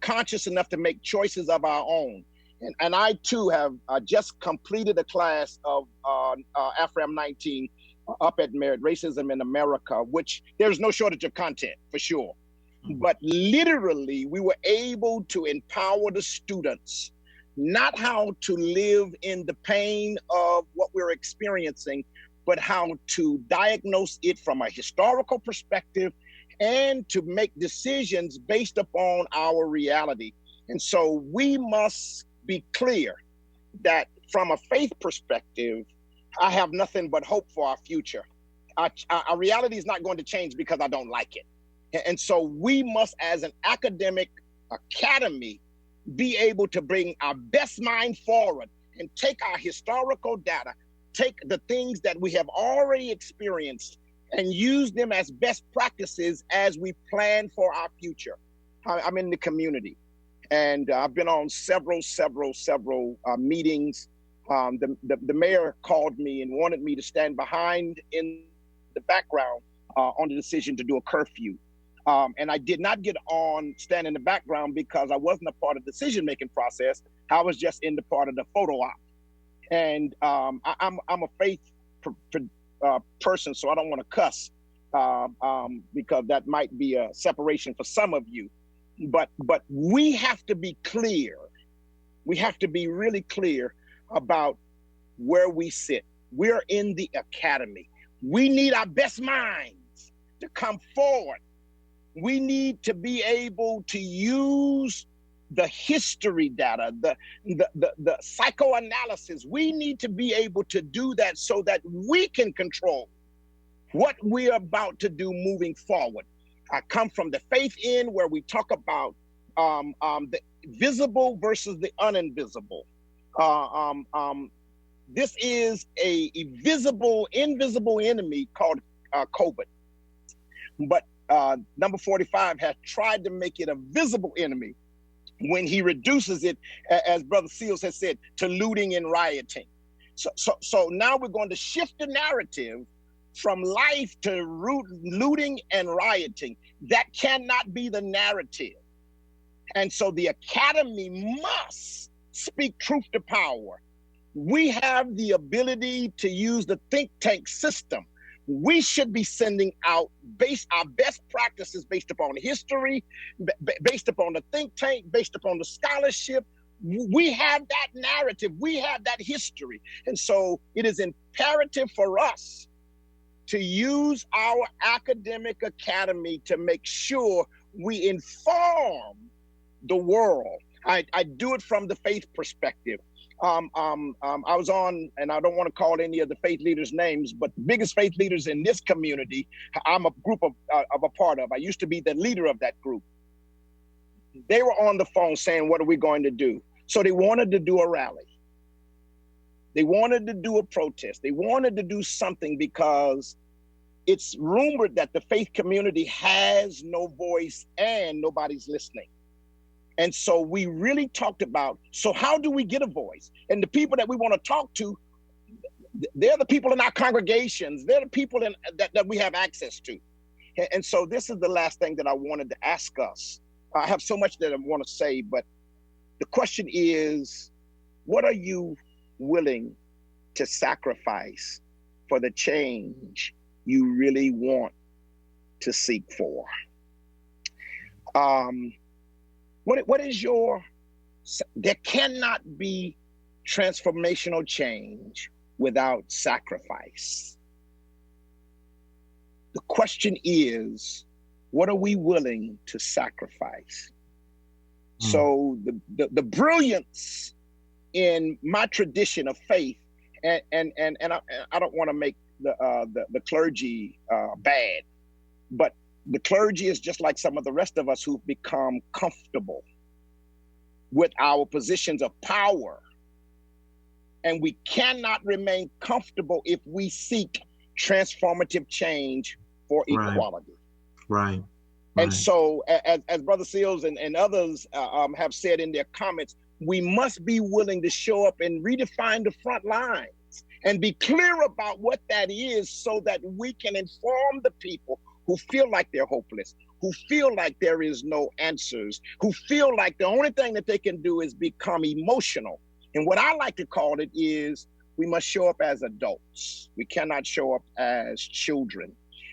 [SPEAKER 10] conscious enough to make choices of our own. And I too have just completed a class of AFRAM 19 up at Merit, Racism in America, which there's no shortage of content for sure. But literally, we were able to empower the students, not how to live in the pain of what we're experiencing, but how to diagnose it from a historical perspective and to make decisions based upon our reality. And so we must be clear that from a faith perspective, I have nothing but hope for our future. Our reality is not going to change because I don't like it. And so we must, as an academic academy, be able to bring our best mind forward and take our historical data, take the things that we have already experienced and use them as best practices as we plan for our future. I'm in the community, and I've been on several meetings. The mayor called me and wanted me to stand behind in the background on the decision to do a curfew. And I did not stand in the background because I wasn't a part of the decision-making process. I was just in the part of the photo op. And I'm a faith person, so I don't want to cuss because that might be a separation for some of you. But we have to be clear. We have to be really clear about where we sit. We're in the academy. We need our best minds to come forward. We need to be able to use the history data, the psychoanalysis. We need to be able to do that so that we can control what we're about to do moving forward. I come from the faith end, where we talk about the visible versus the uninvisible. This is a invisible enemy called COVID. But number 45 has tried to make it a visible enemy when he reduces it, as Brother Seals has said, to looting and rioting. So now we're going to shift the narrative from life to looting and rioting. That cannot be the narrative. And so the academy must speak truth to power. We have the ability to use the think tank system. We should be sending out our best practices based upon history, based upon the think tank, based upon the scholarship. We have that narrative, we have that history. And so it is imperative for us to use our academic academy to make sure we inform the world. I do it from the faith perspective. I was on, and I don't want to call any of the faith leaders names, but the biggest faith leaders in this community, I'm a group of a part of. I used to be the leader of that group. They were on the phone saying, what are we going to do? So they wanted to do a rally. They wanted to do a protest. They wanted to do something because it's rumored that the faith community has no voice and nobody's listening. And so we really talked about, so how do we get a voice? And the people that we want to talk to, they're the people in our congregations. They're the people that we have access to. And so this is the last thing that I wanted to ask us. I have so much that I want to say, but the question is, what are you willing to sacrifice for the change you really want to seek for? What is there cannot be transformational change without sacrifice. The question is, what are we willing to sacrifice? So the brilliance in my tradition of faith, and I don't want to make the clergy bad, but the clergy is just like some of the rest of us who've become comfortable with our positions of power. And we cannot remain comfortable if we seek transformative change for equality.
[SPEAKER 2] Right.
[SPEAKER 10] And so, as Brother Seals and others have said in their comments, we must be willing to show up and redefine the front lines and be clear about what that is so that we can inform the people who feel like they're hopeless, who feel like there is no answers, who feel like the only thing that they can do is become emotional. And what I like to call it is we must show up as adults. We cannot show up as children.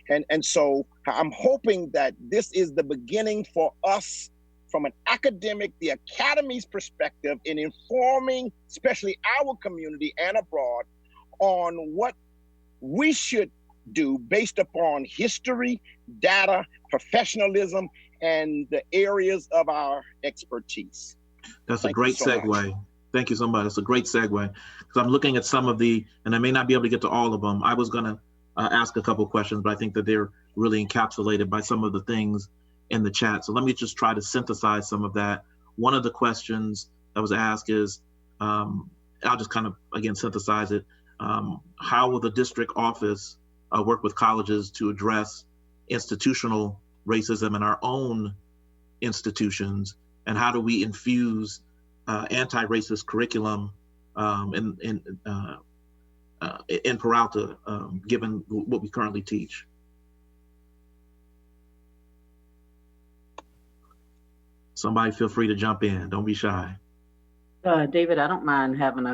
[SPEAKER 10] And so I'm hoping that this is the beginning for us from an academic, the academy's perspective in informing, especially our community and abroad, on what we should do based upon history, data, professionalism, and the areas of our expertise.
[SPEAKER 2] That's a great segue. Thank you so much. That's a great segue. Because I'm looking at some of the, and I may not be able to get to all of them. I was going to ask a couple of questions, but I think that they're really encapsulated by some of the things in the chat. So let me just try to synthesize some of that. One of the questions that was asked is, I'll just kind of, again, synthesize it. How will the district office work with colleges to address institutional racism in our own institutions? And how do we infuse anti-racist curriculum in Peralta, given what we currently teach? Somebody feel free to jump in. Don't be shy.
[SPEAKER 4] David, I don't mind having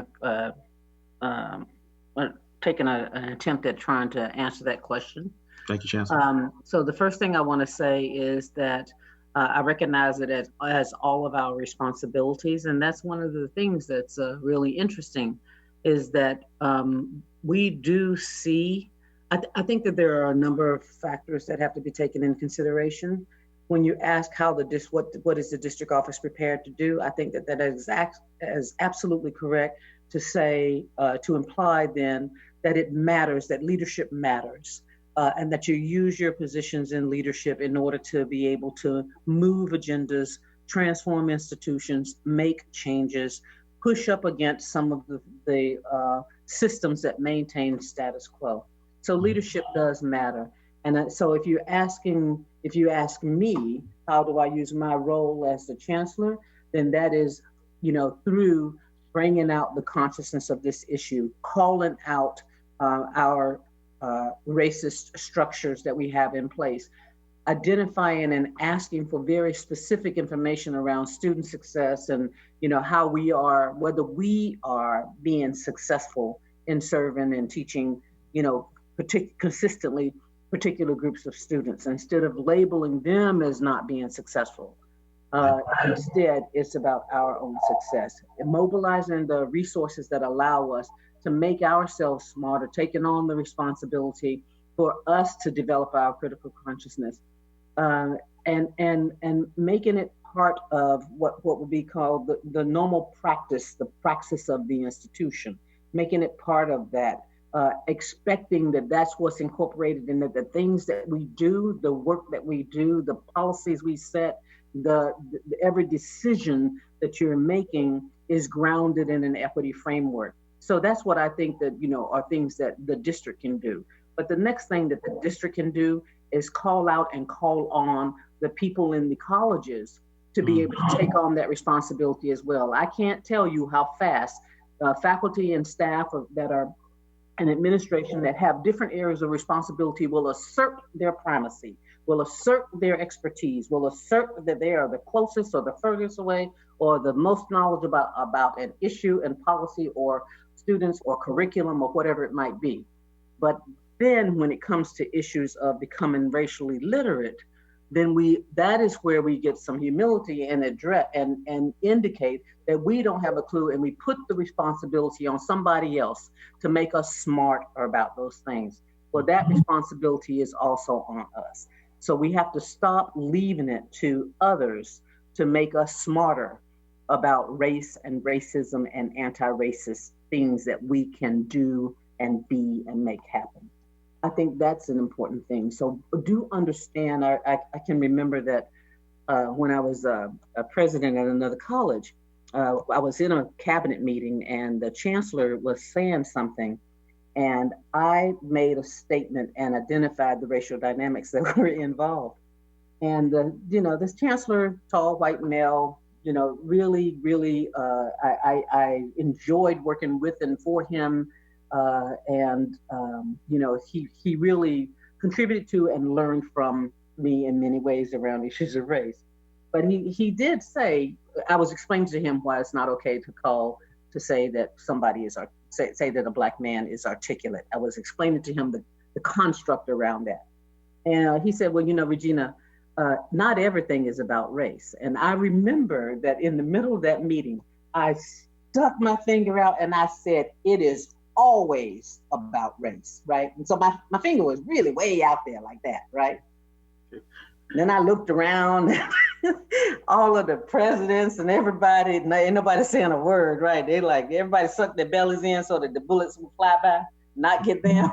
[SPEAKER 4] taking an attempt at trying to answer that question.
[SPEAKER 2] Thank you, Chancellor.
[SPEAKER 4] So the first thing I want to say is that I recognize it as all of our responsibilities. And that's one of the things that's really interesting is that we do see, I think that there are a number of factors that have to be taken in consideration. When you ask how what is the district office prepared to do, I think that is absolutely correct to say, to imply then that it matters, that leadership matters. And that you use your positions in leadership in order to be able to move agendas, transform institutions, make changes, push up against some of the systems that maintain status quo. So leadership does matter. And so if you ask me, how do I use my role as the chancellor, then that is, through bringing out the consciousness of this issue, calling out our racist structures that we have in place, identifying and asking for very specific information around student success and, you know, how we are, whether we are being successful in serving and teaching, you know, consistently particular groups of students, instead of labeling them as not being successful. Instead, it's about our own success, and mobilizing the resources that allow us to make ourselves smarter, taking on the responsibility for us to develop our critical consciousness, and making it part of what would be called the normal practice, the praxis of the institution, making it part of that, expecting that that's what's incorporated in the things that we do, the work that we do, the policies we set, the every decision that you're making is grounded in an equity framework. So that's what I think that, you know, are things that the district can do. But the next thing that the district can do is call out and call on the people in the colleges to be able to take on that responsibility as well. I can't tell you how fast faculty and staff that are in administration that have different areas of responsibility will assert their primacy, will assert their expertise, will assert that they are the closest or the furthest away or the most knowledgeable about an issue and policy or students or curriculum or whatever it might be. But then when it comes to issues of becoming racially literate, then that is where we get some humility and address and indicate that we don't have a clue, and we put the responsibility on somebody else to make us smart about those things. Well, that responsibility is also on us. So we have to stop leaving it to others to make us smarter about race and racism and anti-racist things that we can do and be and make happen. I think that's an important thing. So do understand, I can remember that when I was a president at another college, I was in a cabinet meeting and the chancellor was saying something, and I made a statement and identified the racial dynamics that were involved. And you know, this chancellor, tall white male, you know, really, really, I enjoyed working with and for him. You know, he really contributed to and learned from me in many ways around issues of race. But he did say, I was explaining to him why it's not okay to say that somebody is, say that a Black man is articulate. I was explaining to him the construct around that. And he said, well, you know, Regina, not everything is about race. And I remember that in the middle of that meeting, I stuck my finger out and I said, it is always about race, right? And so my finger was really way out there like that, right? And then I looked around, all of the presidents and everybody, ain't nobody saying a word, right? They like, everybody sucked their bellies in so that the bullets would fly by, not get them.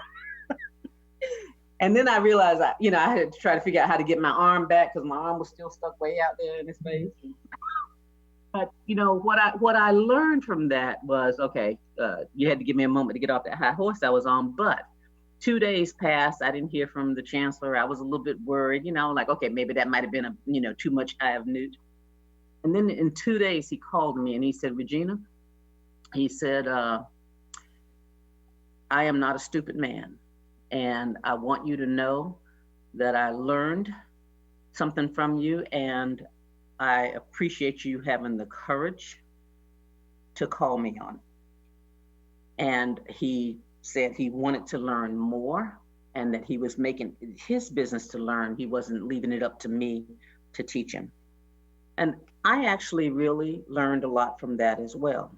[SPEAKER 4] And then I realized, I had to try to figure out how to get my arm back because my arm was still stuck way out there in his face. But you know what I learned from that was, okay, you had to give me a moment to get off that high horse I was on. But 2 days passed, I didn't hear from the chancellor. I was a little bit worried, you know, like, okay, maybe that might have been too much eye of newt. And then in 2 days he called me and he said, Regina, he said, I am not a stupid man. And I want you to know that I learned something from you, and I appreciate you having the courage to call me on it. And he said he wanted to learn more and that he was making his business to learn. He wasn't leaving it up to me to teach him. And I actually really learned a lot from that as well.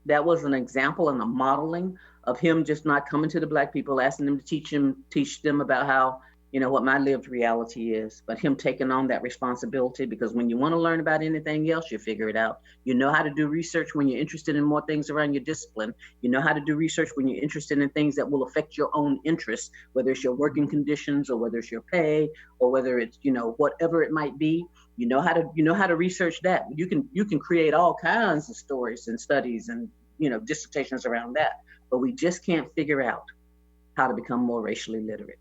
[SPEAKER 4] That was an example and a modeling of him just not coming to the Black people, asking them to teach them about how, what my lived reality is, but him taking on that responsibility, because when you want to learn about anything else, you figure it out. You know how to do research when you're interested in more things around your discipline. You know how to do research when you're interested in things that will affect your own interests, whether it's your working conditions or whether it's your pay or whether it's, whatever it might be. You know how to research that. You can create all kinds of stories and studies and, dissertations around that, but we just can't figure out how to become more racially literate.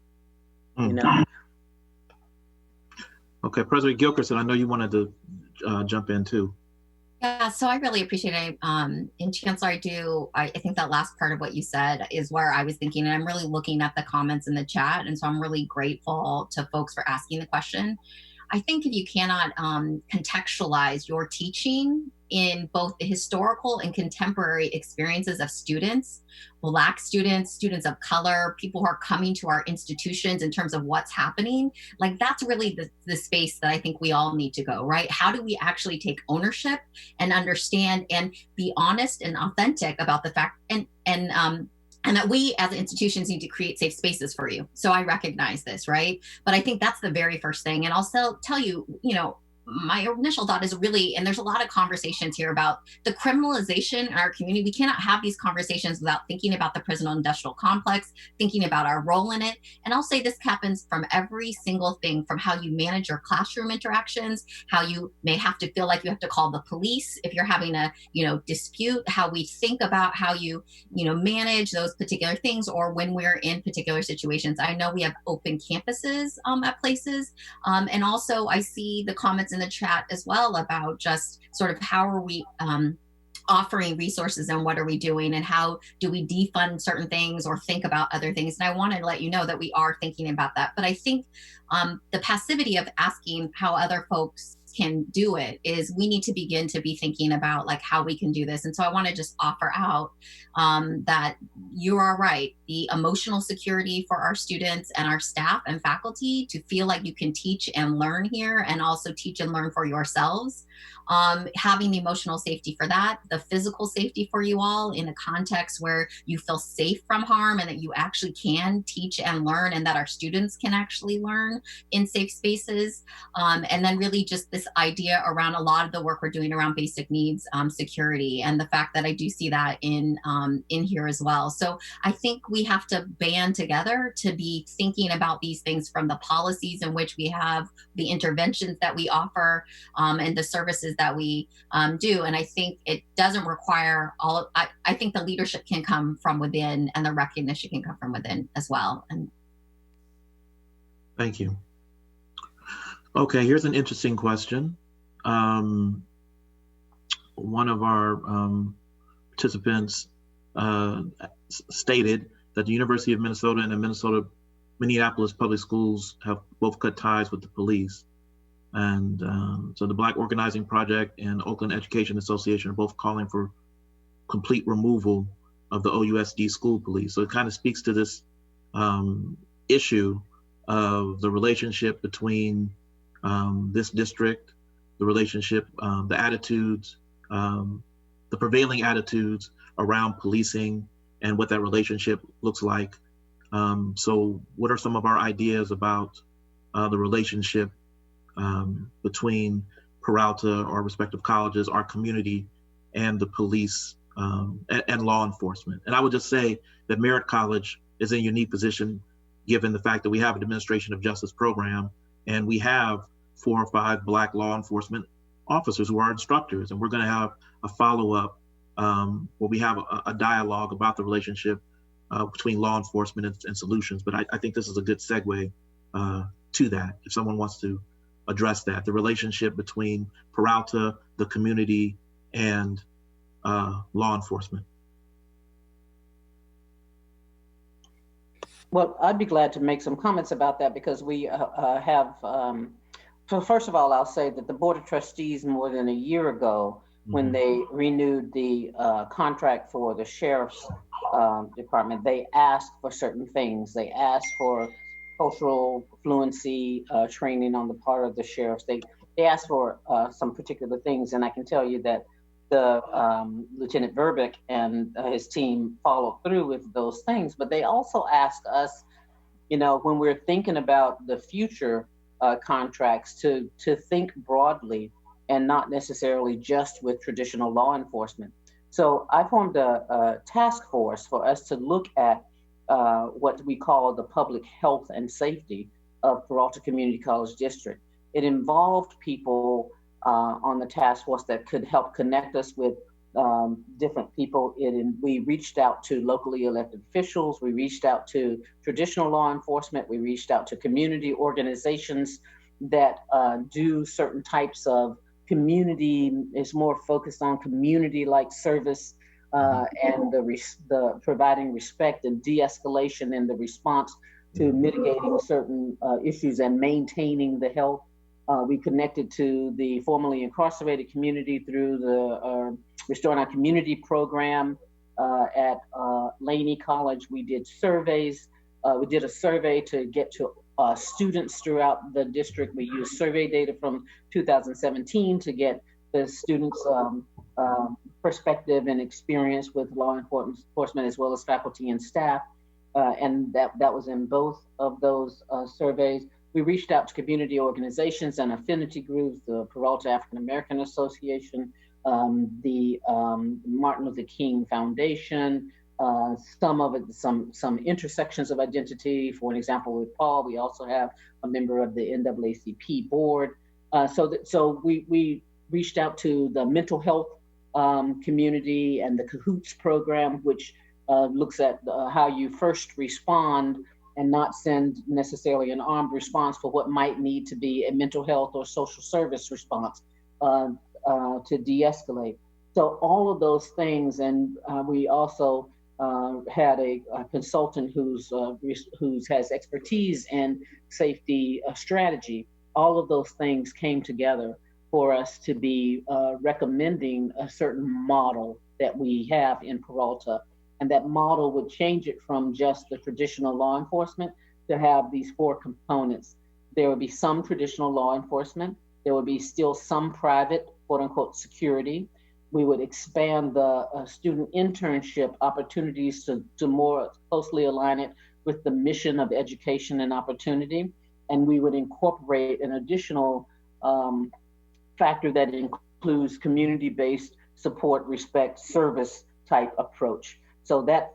[SPEAKER 2] Okay, President Gilkerson, I know you wanted to jump in too.
[SPEAKER 7] Yeah, so I really appreciate it. And Chancellor, I think that last part of what you said is where I was thinking, and I'm really looking at the comments in the chat. And so I'm really grateful to folks for asking the question. I think if you cannot contextualize your teaching in both the historical and contemporary experiences of students, Black students, students of color, people who are coming to our institutions in terms of what's happening, like that's really the space that I think we all need to go, right? How do we actually take ownership and understand and be honest and authentic about the fact and that we as institutions need to create safe spaces for you. So I recognize this, right? But I think that's the very first thing. And I'll still tell you, my initial thought is really, and there's a lot of conversations here about the criminalization in our community. We cannot have these conversations without thinking about the prison industrial complex, thinking about our role in it. And I'll say this happens from every single thing, from how you manage your classroom interactions, how you may have to feel like you have to call the police if you're having a, dispute, how we think about how you, manage those particular things, or when we're in particular situations. I know we have open campuses at places. And also I see the comments in the chat as well about just sort of how are we offering resources and what are we doing and how do we defund certain things or think about other things. And I want to let you know that we are thinking about that. But I think the passivity of asking how other folks can do it is we need to begin to be thinking about like how we can do this. And so I want to just offer out that you are right. The emotional security for our students and our staff and faculty to feel like you can teach and learn here and also teach and learn for yourselves. Having the emotional safety for that, the physical safety for you all in a context where you feel safe from harm and that you actually can teach and learn and that our students can actually learn in safe spaces. And then really just this idea around a lot of the work we're doing around basic needs security and the fact that I do see that in here as well. So I think we have to band together to be thinking about these things from the policies in which we have, the interventions that we offer, and the services that we do. And I think it doesn't require I think the leadership can come from within and the recognition can come from within as well. And
[SPEAKER 2] thank you. Okay, here's an interesting question. One of our participants stated that the University of Minnesota and the Minneapolis Public Schools have both cut ties with the police. And so the Black Organizing Project and Oakland Education Association are both calling for complete removal of the OUSD school police. So it kind of speaks to this issue of the relationship between this district, the relationship, the attitudes, the prevailing attitudes around policing and what that relationship looks like. So what are some of our ideas about the relationship between Peralta, our respective colleges, our community, and the police and law enforcement? And I would just say that Merritt College is in a unique position given the fact that we have an administration of justice program and we have 4 or 5 Black law enforcement officers who are instructors. And we're going to have a follow-up where we have a dialogue about the relationship between law enforcement and solutions. But I think this is a good segue to that, if someone wants to address that, the relationship between Peralta, the community, and law enforcement.
[SPEAKER 4] Well, I'd be glad to make some comments about that because we have, so first of all, I'll say that the Board of Trustees more than a year ago, when they renewed the contract for the Sheriff's Department, they asked for certain things. They asked for cultural fluency training on the part of the sheriffs. They asked for some particular things, and I can tell you that the Lieutenant Verbeck and his team followed through with those things. But they also asked us, when we're thinking about the future contracts, to think broadly and not necessarily just with traditional law enforcement. So I formed a task force for us to look at what we call the public health and safety of Peralta Community College District. It involved people on the task force that could help connect us with different people. We reached out to locally elected officials. We reached out to traditional law enforcement. We reached out to community organizations that do certain types of community is more focused on community-like service and the providing respect and de-escalation in the response to mitigating certain issues and maintaining the health. We connected to the formerly incarcerated community through the Restoring Our Community program at Laney College. We did surveys. We did a survey to get to students throughout the district. We used survey data from 2017 to get the students' perspective and experience with law enforcement, as well as faculty and staff. And that was in both of those surveys. We reached out to community organizations and affinity groups, the Peralta African American Association, the Martin Luther King Foundation, some intersections of identity. For an example, with Paul, we also have a member of the NAACP board. So we reached out to the mental health community and the CAHOOTS program, which looks at how you first respond and not send necessarily an armed response for what might need to be a mental health or social service response to de-escalate. So all of those things, and we also had a consultant who has expertise in safety strategy. All of those things came together for us to be recommending a certain model that we have in Peralta. And that model would change it from just the traditional law enforcement to have these 4 components. There would be some traditional law enforcement. There would be still some private, quote unquote, security. We would expand the student internship opportunities to more closely align it with the mission of education and opportunity. And we would incorporate an additional factor that includes community-based support, respect, service type approach. So that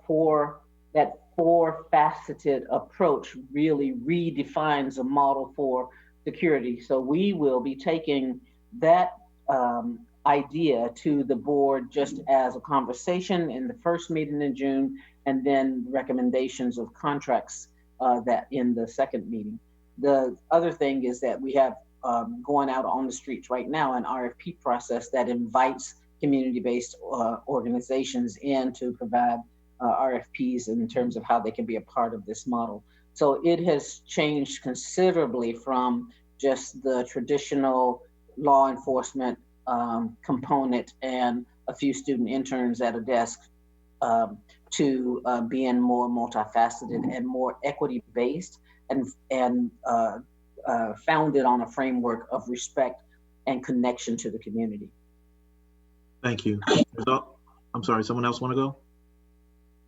[SPEAKER 4] four-faceted approach really redefines a model for security. So we will be taking that idea to the board just as a conversation in the first meeting in June, and then recommendations of contracts that in the second meeting. The other thing is that we have going out on the streets right now an RFP process that invites community-based organizations in to provide RFPs in terms of how they can be a part of this model. So it has changed considerably from just the traditional law enforcement component and a few student interns at a desk to being more multifaceted and more equity-based and founded on a framework of respect and connection to the community.
[SPEAKER 2] Thank you. I'm sorry, someone else want to go?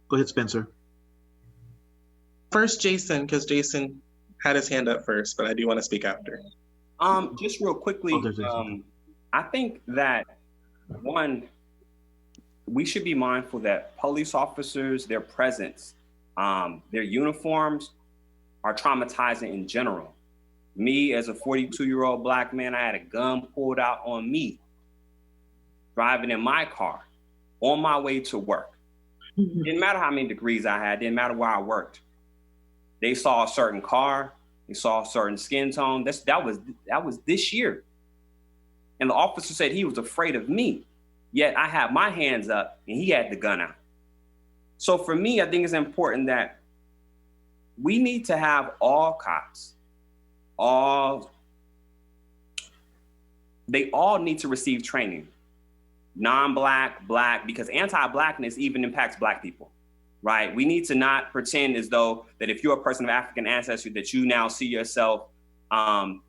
[SPEAKER 2] Go ahead, Spencer.
[SPEAKER 3] First, Jason, because Jason had his hand up first, but I do want to speak after.
[SPEAKER 8] Just real quickly, I think that, one, we should be mindful that police officers, their presence, their uniforms are traumatizing in general. Me, as a 42-year-old Black man, I had a gun pulled out on me, driving in my car, on my way to work. Didn't matter how many degrees I had, didn't matter where I worked. They saw a certain car, they saw a certain skin tone. That was this year. And the officer said he was afraid of me, yet I had my hands up and he had the gun out. So for me, I think it's important that we need to have all cops, they all need to receive training. Non-Black, Black, because anti-Blackness even impacts Black people, right? We need to not pretend as though that if you're a person of African ancestry, that you now see yourself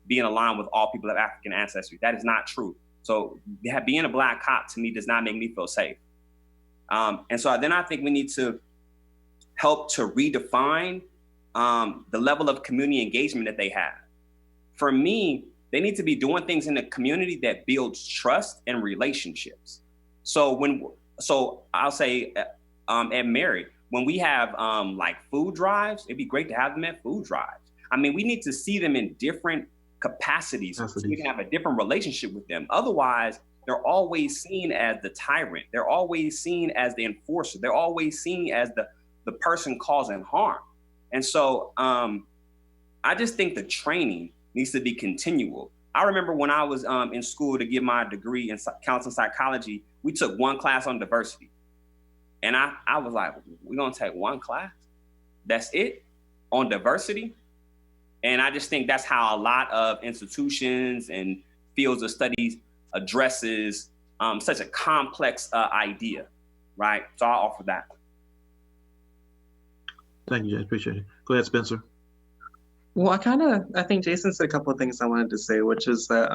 [SPEAKER 8] being aligned with all people of African ancestry. That is not true. So being a Black cop to me does not make me feel safe. And so then I think we need to help to redefine the level of community engagement that they have. For me, they need to be doing things in the community that builds trust and relationships. So I'll say at Mary, when we have like food drives, it'd be great to have them at food drives. I mean, we need to see them in different capacities so we can have a different relationship with them. Otherwise, they're always seen as the tyrant. They're always seen as the enforcer. They're always seen as the person causing harm. And so I just think the training needs to be continual. I remember when I was in school to get my degree in counseling psychology, we took one class on diversity. And I was like, we're going to take one class? That's it? On diversity? And I just think that's how a lot of institutions and fields of studies addresses such a complex idea, right? So I'll offer that.
[SPEAKER 2] Thank you, Jay. Appreciate it. Go ahead, Spencer.
[SPEAKER 3] Well, I think Jason said a couple of things I wanted to say, which is that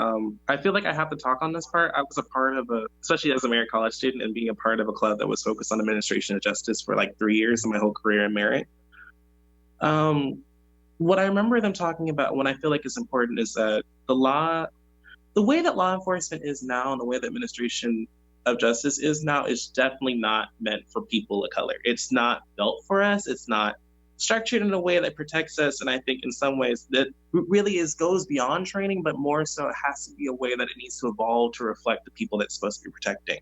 [SPEAKER 3] I feel like I have to talk on this part. I was a part of especially as a Merit College student and being a part of a club that was focused on administration of justice for like 3 years of my whole career in Merit. What I remember them talking about, what I feel like is important, is that the way that law enforcement is now and the way that administration of justice is now is definitely not meant for people of color. It's not built for us. It's not structured in a way that protects us. And I think in some ways that really goes beyond training, but more so it has to be a way that it needs to evolve to reflect the people that's supposed to be protecting.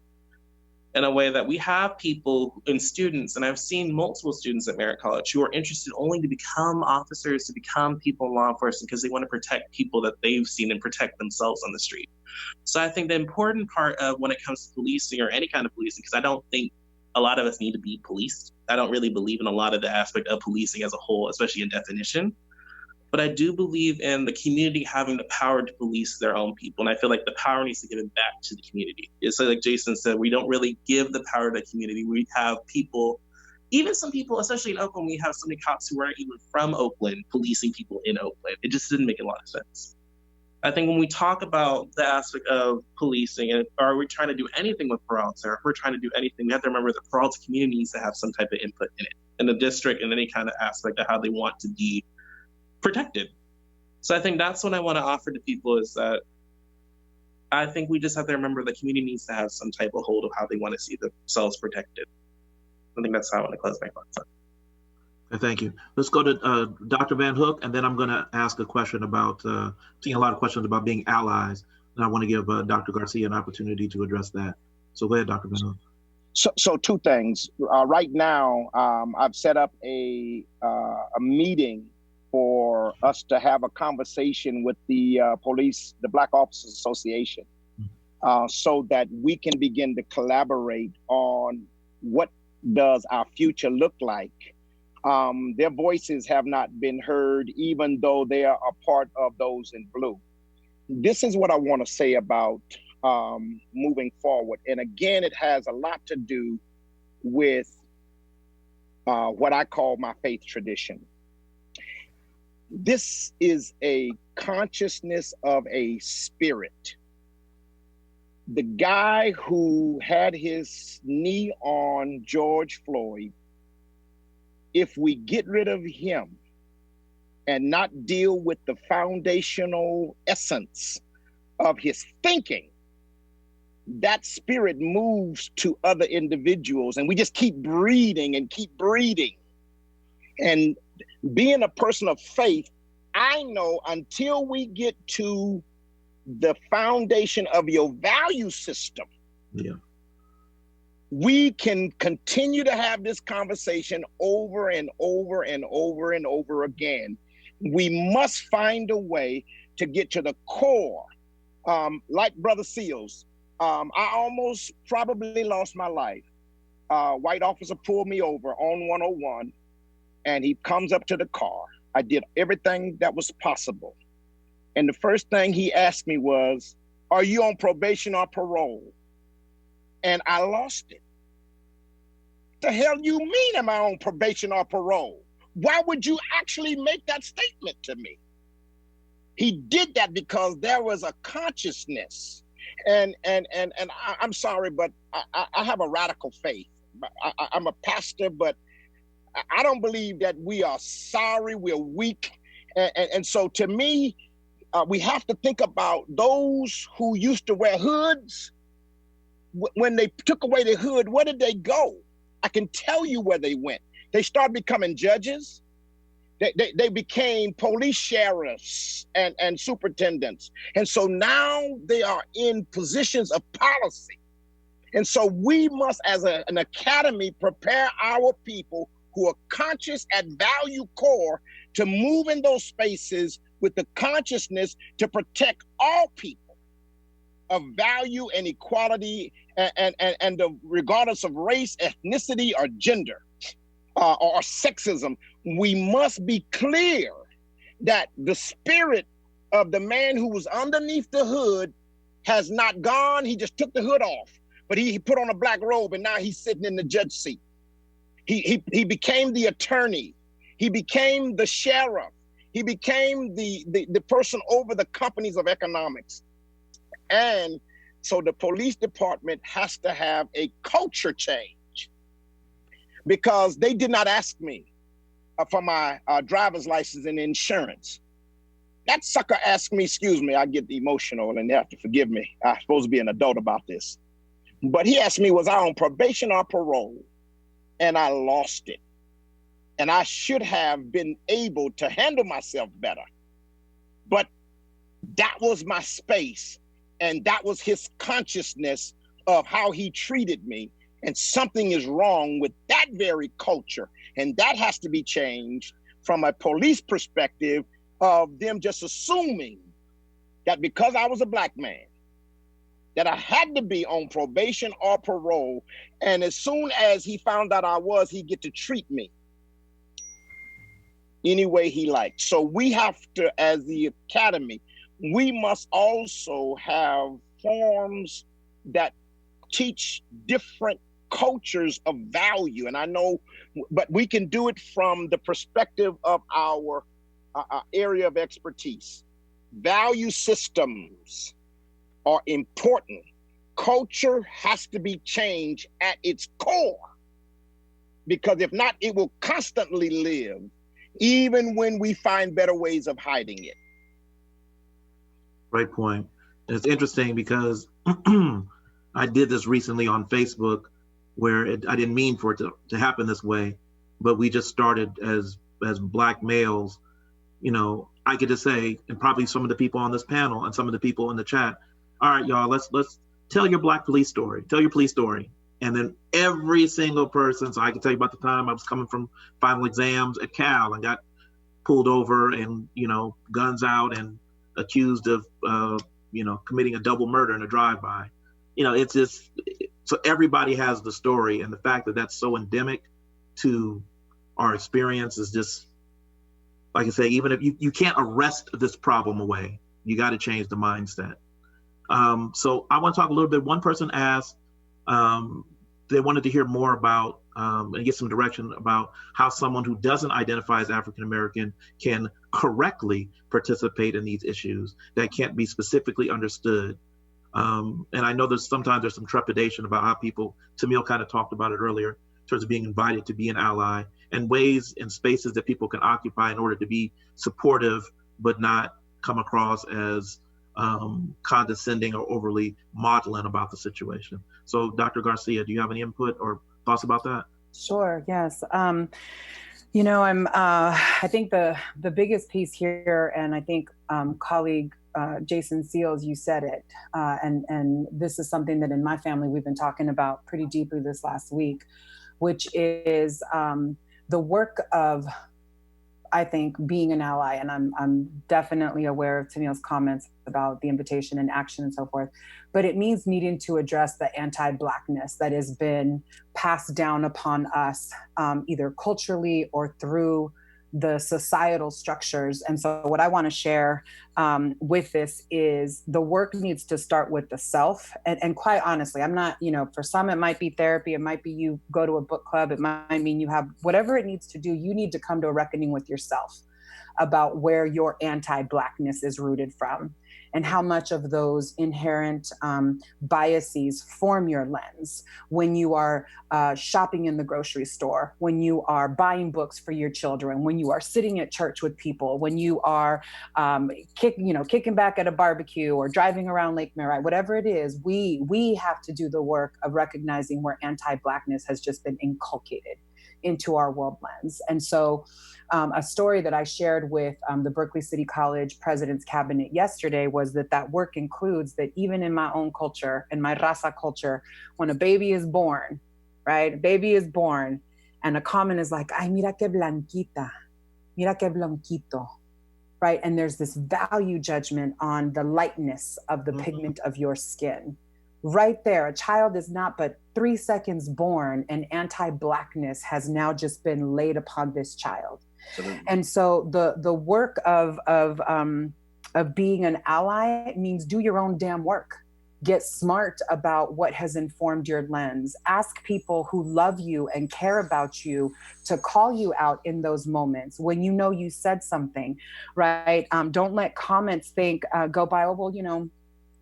[SPEAKER 3] In a way that we have people and students, and I've seen multiple students at Merit College who are interested only to become officers, to become people in law enforcement because they want to protect people that they've seen and protect themselves on the street. So I think the important part of when it comes to policing or any kind of policing, because I don't think a lot of us need to be policed. I don't really believe in a lot of the aspect of policing as a whole, especially in definition. But I do believe in the community having the power to police their own people. And I feel like the power needs to give it back to the community. It's like Jason said, we don't really give the power to the community. We have people, even some people, especially in Oakland, we have so many cops who aren't even from Oakland policing people in Oakland. It just didn't make a lot of sense. I think when we talk about the aspect of policing, and are we trying to do anything with Peralta, or if we're trying to do anything, we have to remember that Peralta community needs to have some type of input in it, in the district, and any kind of aspect of how they want to be protected. So I think that's what I want to offer to people, is that I think we just have to remember the community needs to have some type of hold of how they want to see themselves protected. I think that's how I want to close my thoughts.
[SPEAKER 2] Thank you. Let's go to Dr. Van Hook, and then I'm going to ask a question about, seeing a lot of questions about being allies, and I want to give Dr. Garcia an opportunity to address that. So go ahead, Dr. Van Hook.
[SPEAKER 10] So two things. Right now, I've set up a meeting for us to have a conversation with the police, the Black Officers Association, so that we can begin to collaborate on what does our future look like. Their voices have not been heard, even though they are a part of those in blue. This is what I want to say about moving forward. And again, it has a lot to do with what I call my faith tradition. This is a consciousness of a spirit. The guy who had his knee on George Floyd, if we get rid of him and not deal with the foundational essence of his thinking, that spirit moves to other individuals, and we just keep breeding and keep breeding. And being a person of faith, I know until we get to the foundation of your value system, we can continue to have this conversation over and over and over and over again. We must find a way to get to the core. Like Brother Seals, I almost probably lost my life. White officer pulled me over on 101, and he comes up to the car. I did everything that was possible. And the first thing he asked me was, "Are you on probation or parole?" And I lost it. The hell you mean, am I on probation or parole? Why would you actually make that statement to me? He did that because there was a consciousness. And I'm sorry, but I have a radical faith. I'm a pastor, but I don't believe that we are sorry, we're weak. And so to me, we have to think about those who used to wear hoods. When they took away the hood, where did they go? I can tell you where they went. They started becoming judges. They became police sheriffs and superintendents. And so now they are in positions of policy. And so we must, as an academy, prepare our people who are conscious at value core to move in those spaces with the consciousness to protect all people of value and equality, and regardless of race, ethnicity, or gender, or sexism. We must be clear that the spirit of the man who was underneath the hood has not gone. He just took the hood off, but he put on a black robe, and now he's sitting in the judge seat. He became the attorney. He became the sheriff. He became the person over the companies of economics. And so the police department has to have a culture change, because they did not ask me for my driver's license and insurance. That sucker asked me, excuse me, I get emotional and they have to forgive me. I'm supposed to be an adult about this. But he asked me, was I on probation or parole? And I lost it. And I should have been able to handle myself better. But that was my space. And that was his consciousness of how he treated me. And something is wrong with that very culture. And that has to be changed from a police perspective of them just assuming that because I was a black man, that I had to be on probation or parole. And as soon as he found out I was, he'd get to treat me any way he liked. So we have to, as the academy, we must also have forms that teach different cultures of value. And I know, but we can do it from the perspective of our area of expertise. Value systems are important. Culture has to be changed at its core, because if not, it will constantly live, even when we find better ways of hiding it.
[SPEAKER 2] Great point. And it's interesting because I did this recently on Facebook, where I didn't mean for it to happen this way, but we just started as black males. You know, I get to say, and probably some of the people on this panel and some of the people in the chat, all right, y'all, let's tell your black police story. Tell your police story. And then every single person, so I can tell you about the time I was coming from final exams at Cal and got pulled over and, you know, guns out and accused of, you know, committing a double murder in a drive-by. You know, it's just, so everybody has the story. And the fact that that's so endemic to our experience is just, like I say, even if you can't arrest this problem away, you got to change the mindset. So I want to talk a little bit. One person asked, they wanted to hear more about and get some direction about how someone who doesn't identify as African American can correctly participate in these issues that can't be specifically understood. And I know sometimes there's some trepidation about how people, Tamil kind of talked about it earlier, in terms of being invited to be an ally, and ways and spaces that people can occupy in order to be supportive, but not come across as condescending or overly maudlin about the situation. So Dr. Garcia, do you have any input or thoughts about that?
[SPEAKER 5] Sure, yes. You know, I think the biggest piece here, and I think colleague Jason Seals, you said it, and this is something that in my family we've been talking about pretty deeply this last week, which is the work of, I think, being an ally. And I'm definitely aware of Tamil's comments about the invitation and action and so forth, but it means needing to address the anti-Blackness that has been passed down upon us, either culturally or through the societal structures. And so what I want to share with this is the work needs to start with the self. And quite honestly, I'm not, you know, for some it might be therapy, it might be you go to a book club, it might mean you have whatever it needs to do, you need to come to a reckoning with yourself about where your anti-Blackness is rooted from, and how much of those inherent biases form your lens when you are shopping in the grocery store, when you are buying books for your children, when you are sitting at church with people, when you are kicking back at a barbecue or driving around Lake Merritt, whatever it is, we have to do the work of recognizing where anti-Blackness has just been inculcated into our world lens. And so a story that I shared with the Berkeley City College President's Cabinet yesterday was that work includes that even in my own culture, in my raza culture, when a baby is born, right? A baby is born and a comment is like, ay, mira que blanquita, mira que blanquito, right? And there's this value judgment on the lightness of the pigment of your skin. Right there, a child is not but 3 seconds born, and anti-Blackness has now just been laid upon this child. Absolutely. And so the work of being an ally means do your own damn work. Get smart about what has informed your lens. Ask people who love you and care about you to call you out in those moments when you know you said something, right? Don't let comments go by, oh, well, you know,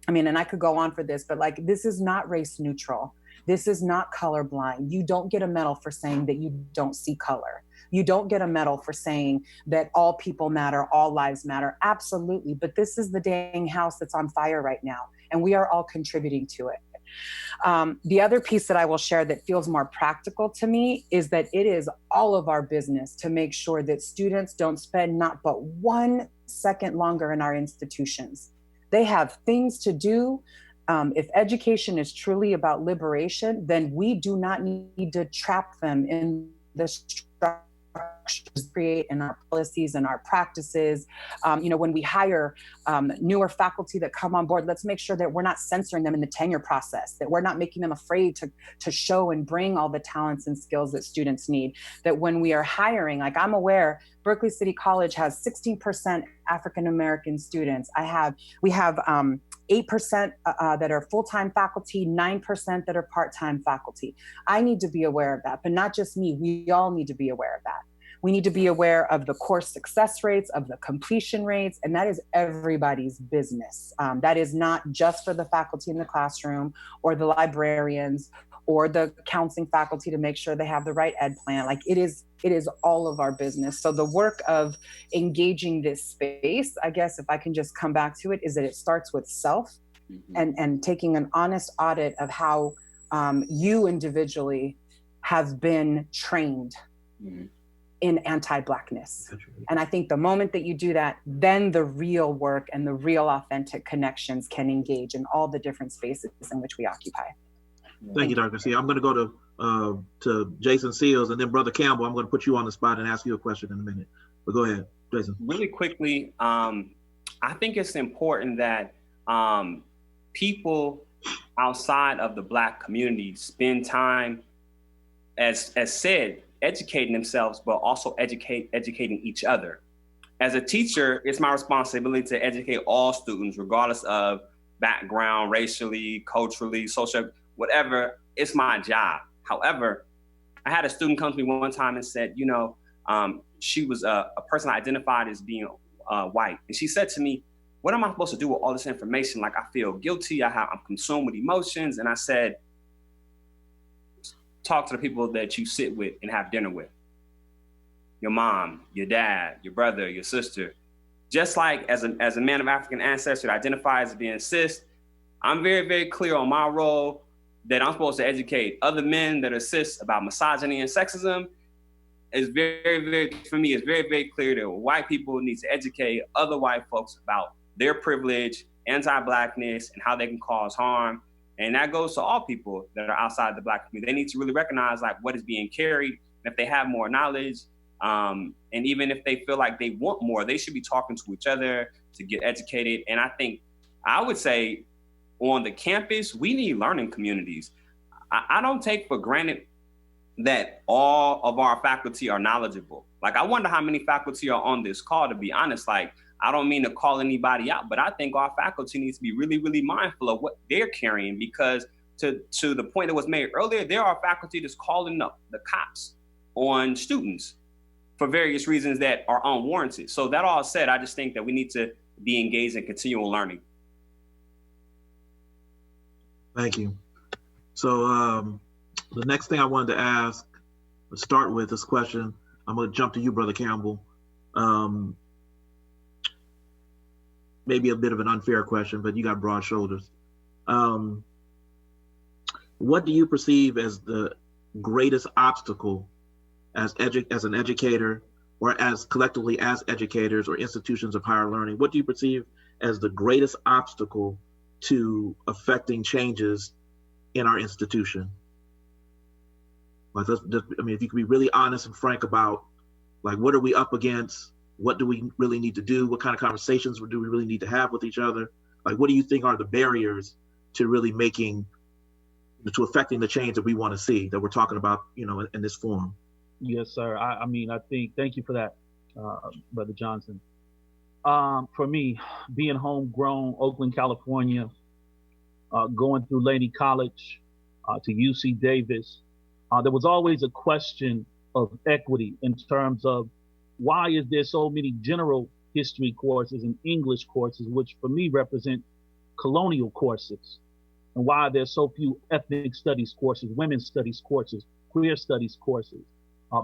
[SPEAKER 5] I mean, and I could go on for this, but like, this is not race neutral. This is not colorblind. You don't get a medal for saying that you don't see color. You don't get a medal for saying that all people matter, all lives matter. Absolutely. But this is the dang house that's on fire right now, and we are all contributing to it. The other piece that I will share that feels more practical to me is that it is all of our business to make sure that students don't spend not but 1 second longer in our institutions. They have things to do. If education is truly about liberation, then we do not need to trap them in the structures create in our policies and our practices. When we hire newer faculty that come on board, let's make sure that we're not censoring them in the tenure process, that we're not making them afraid to show and bring all the talents and skills that students need. That when we are hiring, like I'm aware, Berkeley City College has 16% African-American students. We have 8% that are full-time faculty, 9% that are part-time faculty. I need to be aware of that, but not just me, we all need to be aware of that. We need to be aware of the course success rates, of the completion rates, and that is everybody's business. That is not just for the faculty in the classroom or the librarians or the counseling faculty to make sure they have the right ed plan. Like it is all of our business. So the work of engaging this space, I guess if I can just come back to it, is that it starts with self and taking an honest audit of how you individually have been trained in anti-Blackness. And I think the moment that you do that, then the real work and the real authentic connections can engage in all the different spaces in which we occupy.
[SPEAKER 2] Thank you, Dr. Garcia. I'm going to go to Jason Seals, and then Brother Campbell, I'm going to put you on the spot and ask you a question in a minute. But go ahead, Jason.
[SPEAKER 8] Really quickly, I think it's important that people outside of the Black community spend time, as said, educating themselves, but also educating each other. As a teacher, it's my responsibility to educate all students, regardless of background, racially, culturally, social, whatever. It's my job. However, I had a student come to me one time and said, she was a person identified as being white. And she said to me, what am I supposed to do with all this information? Like, I feel guilty. I'm consumed with emotions. And I said, talk to the people that you sit with and have dinner with. Your mom, your dad, your brother, your sister. Just like as a man of African ancestry that identifies as being cis, I'm very, very clear on my role that I'm supposed to educate other men that are cis about misogyny and sexism. It's for me, it's very, very clear that white people need to educate other white folks about their privilege, anti-Blackness, and how they can cause harm. And that goes to all people that are outside the Black community. They need to really recognize like what is being carried. And if they have more knowledge, and even if they feel like they want more, they should be talking to each other to get educated. And I would say on the campus, we need learning communities. I don't take for granted that all of our faculty are knowledgeable. Like, I wonder how many faculty are on this call, to be honest. Like, I don't mean to call anybody out, but I think our faculty needs to be really, really mindful of what they're carrying, because to the point that was made earlier, there are faculty that's calling up the cops on students for various reasons that are unwarranted. So that all said, I just think that we need to be engaged in continual learning.
[SPEAKER 2] Thank you. So the next thing I wanted to ask, let's start with this question. I'm going to jump to you, Brother Campbell. Maybe a bit of an unfair question, but you got broad shoulders. What do you perceive as the greatest obstacle as an educator, or as collectively as educators or institutions of higher learning? What do you perceive as the greatest obstacle to affecting changes in our institution? Like, if you could be really honest and frank about, like, what are we up against? what do we really need to do? What kind of conversations do we really need to have with each other? Like, what do you think are the barriers to really to affecting the change that we want to see, that we're talking about, in this forum?
[SPEAKER 9] Yes, sir. I mean, I think, thank you for that, Brother Johnson. For me, being homegrown, Oakland, California, going through Laney College to UC Davis, there was always a question of equity in terms of why is there so many general history courses and English courses, which for me represent colonial courses, and why there's so few ethnic studies courses, women's studies courses, queer studies courses,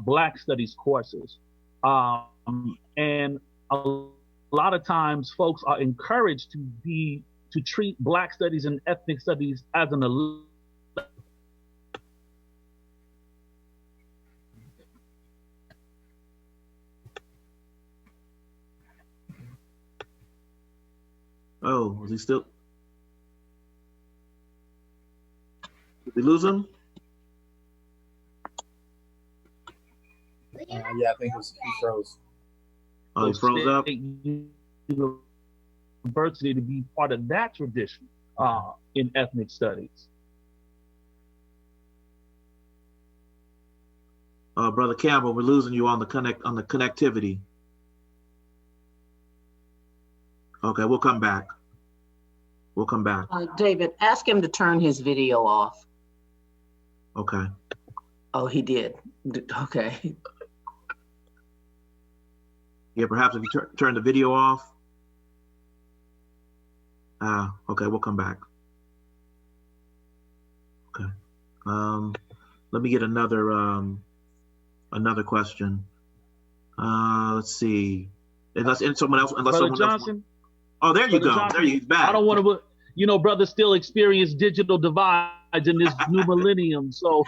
[SPEAKER 9] Black studies courses. And a lot of times folks are encouraged to treat Black studies and ethnic studies as an
[SPEAKER 2] Oh, was he still? Did we lose him?
[SPEAKER 11] Yeah, I think he froze.
[SPEAKER 2] Oh, he froze up?
[SPEAKER 9] University to be part of that tradition in ethnic studies.
[SPEAKER 2] Brother Campbell, we're losing you on the connectivity. Okay, we'll come back. We'll come back.
[SPEAKER 4] David, ask him to turn his video off.
[SPEAKER 2] Okay.
[SPEAKER 4] Oh, he did. Okay.
[SPEAKER 2] Yeah, perhaps if you turn the video off. Okay, we'll come back. Okay. Let me get another question. Let's see. Unless someone else.
[SPEAKER 9] Brother Johnson.
[SPEAKER 2] Oh, there you
[SPEAKER 9] Brother
[SPEAKER 2] go.
[SPEAKER 9] Johnson,
[SPEAKER 2] There he's back.
[SPEAKER 9] I don't want to, brothers still experience digital divides in this new millennium. So.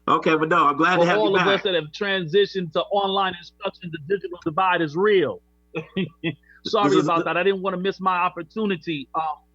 [SPEAKER 2] Okay, but no, I'm glad to have you back.
[SPEAKER 9] For all of us that have transitioned to online instruction, the digital divide is real. Sorry about that. I didn't want to miss my opportunity.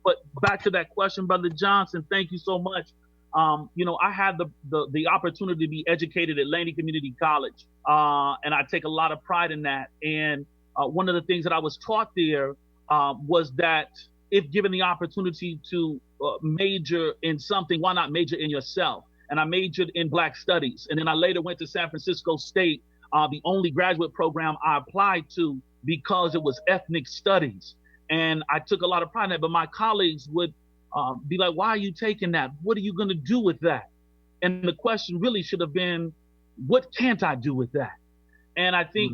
[SPEAKER 9] But back to that question, Brother Johnson, thank you so much. I had the opportunity to be educated at Laney Community College, and I take a lot of pride in that. And one of the things that I was taught there was that if given the opportunity to major in something, why not major in yourself? And I majored in Black Studies. And then I later went to San Francisco State, the only graduate program I applied to because it was ethnic studies. And I took a lot of pride in that, but my colleagues would be like, why are you taking that? What are you going to do with that? And the question really should have been, what can't I do with that? And I think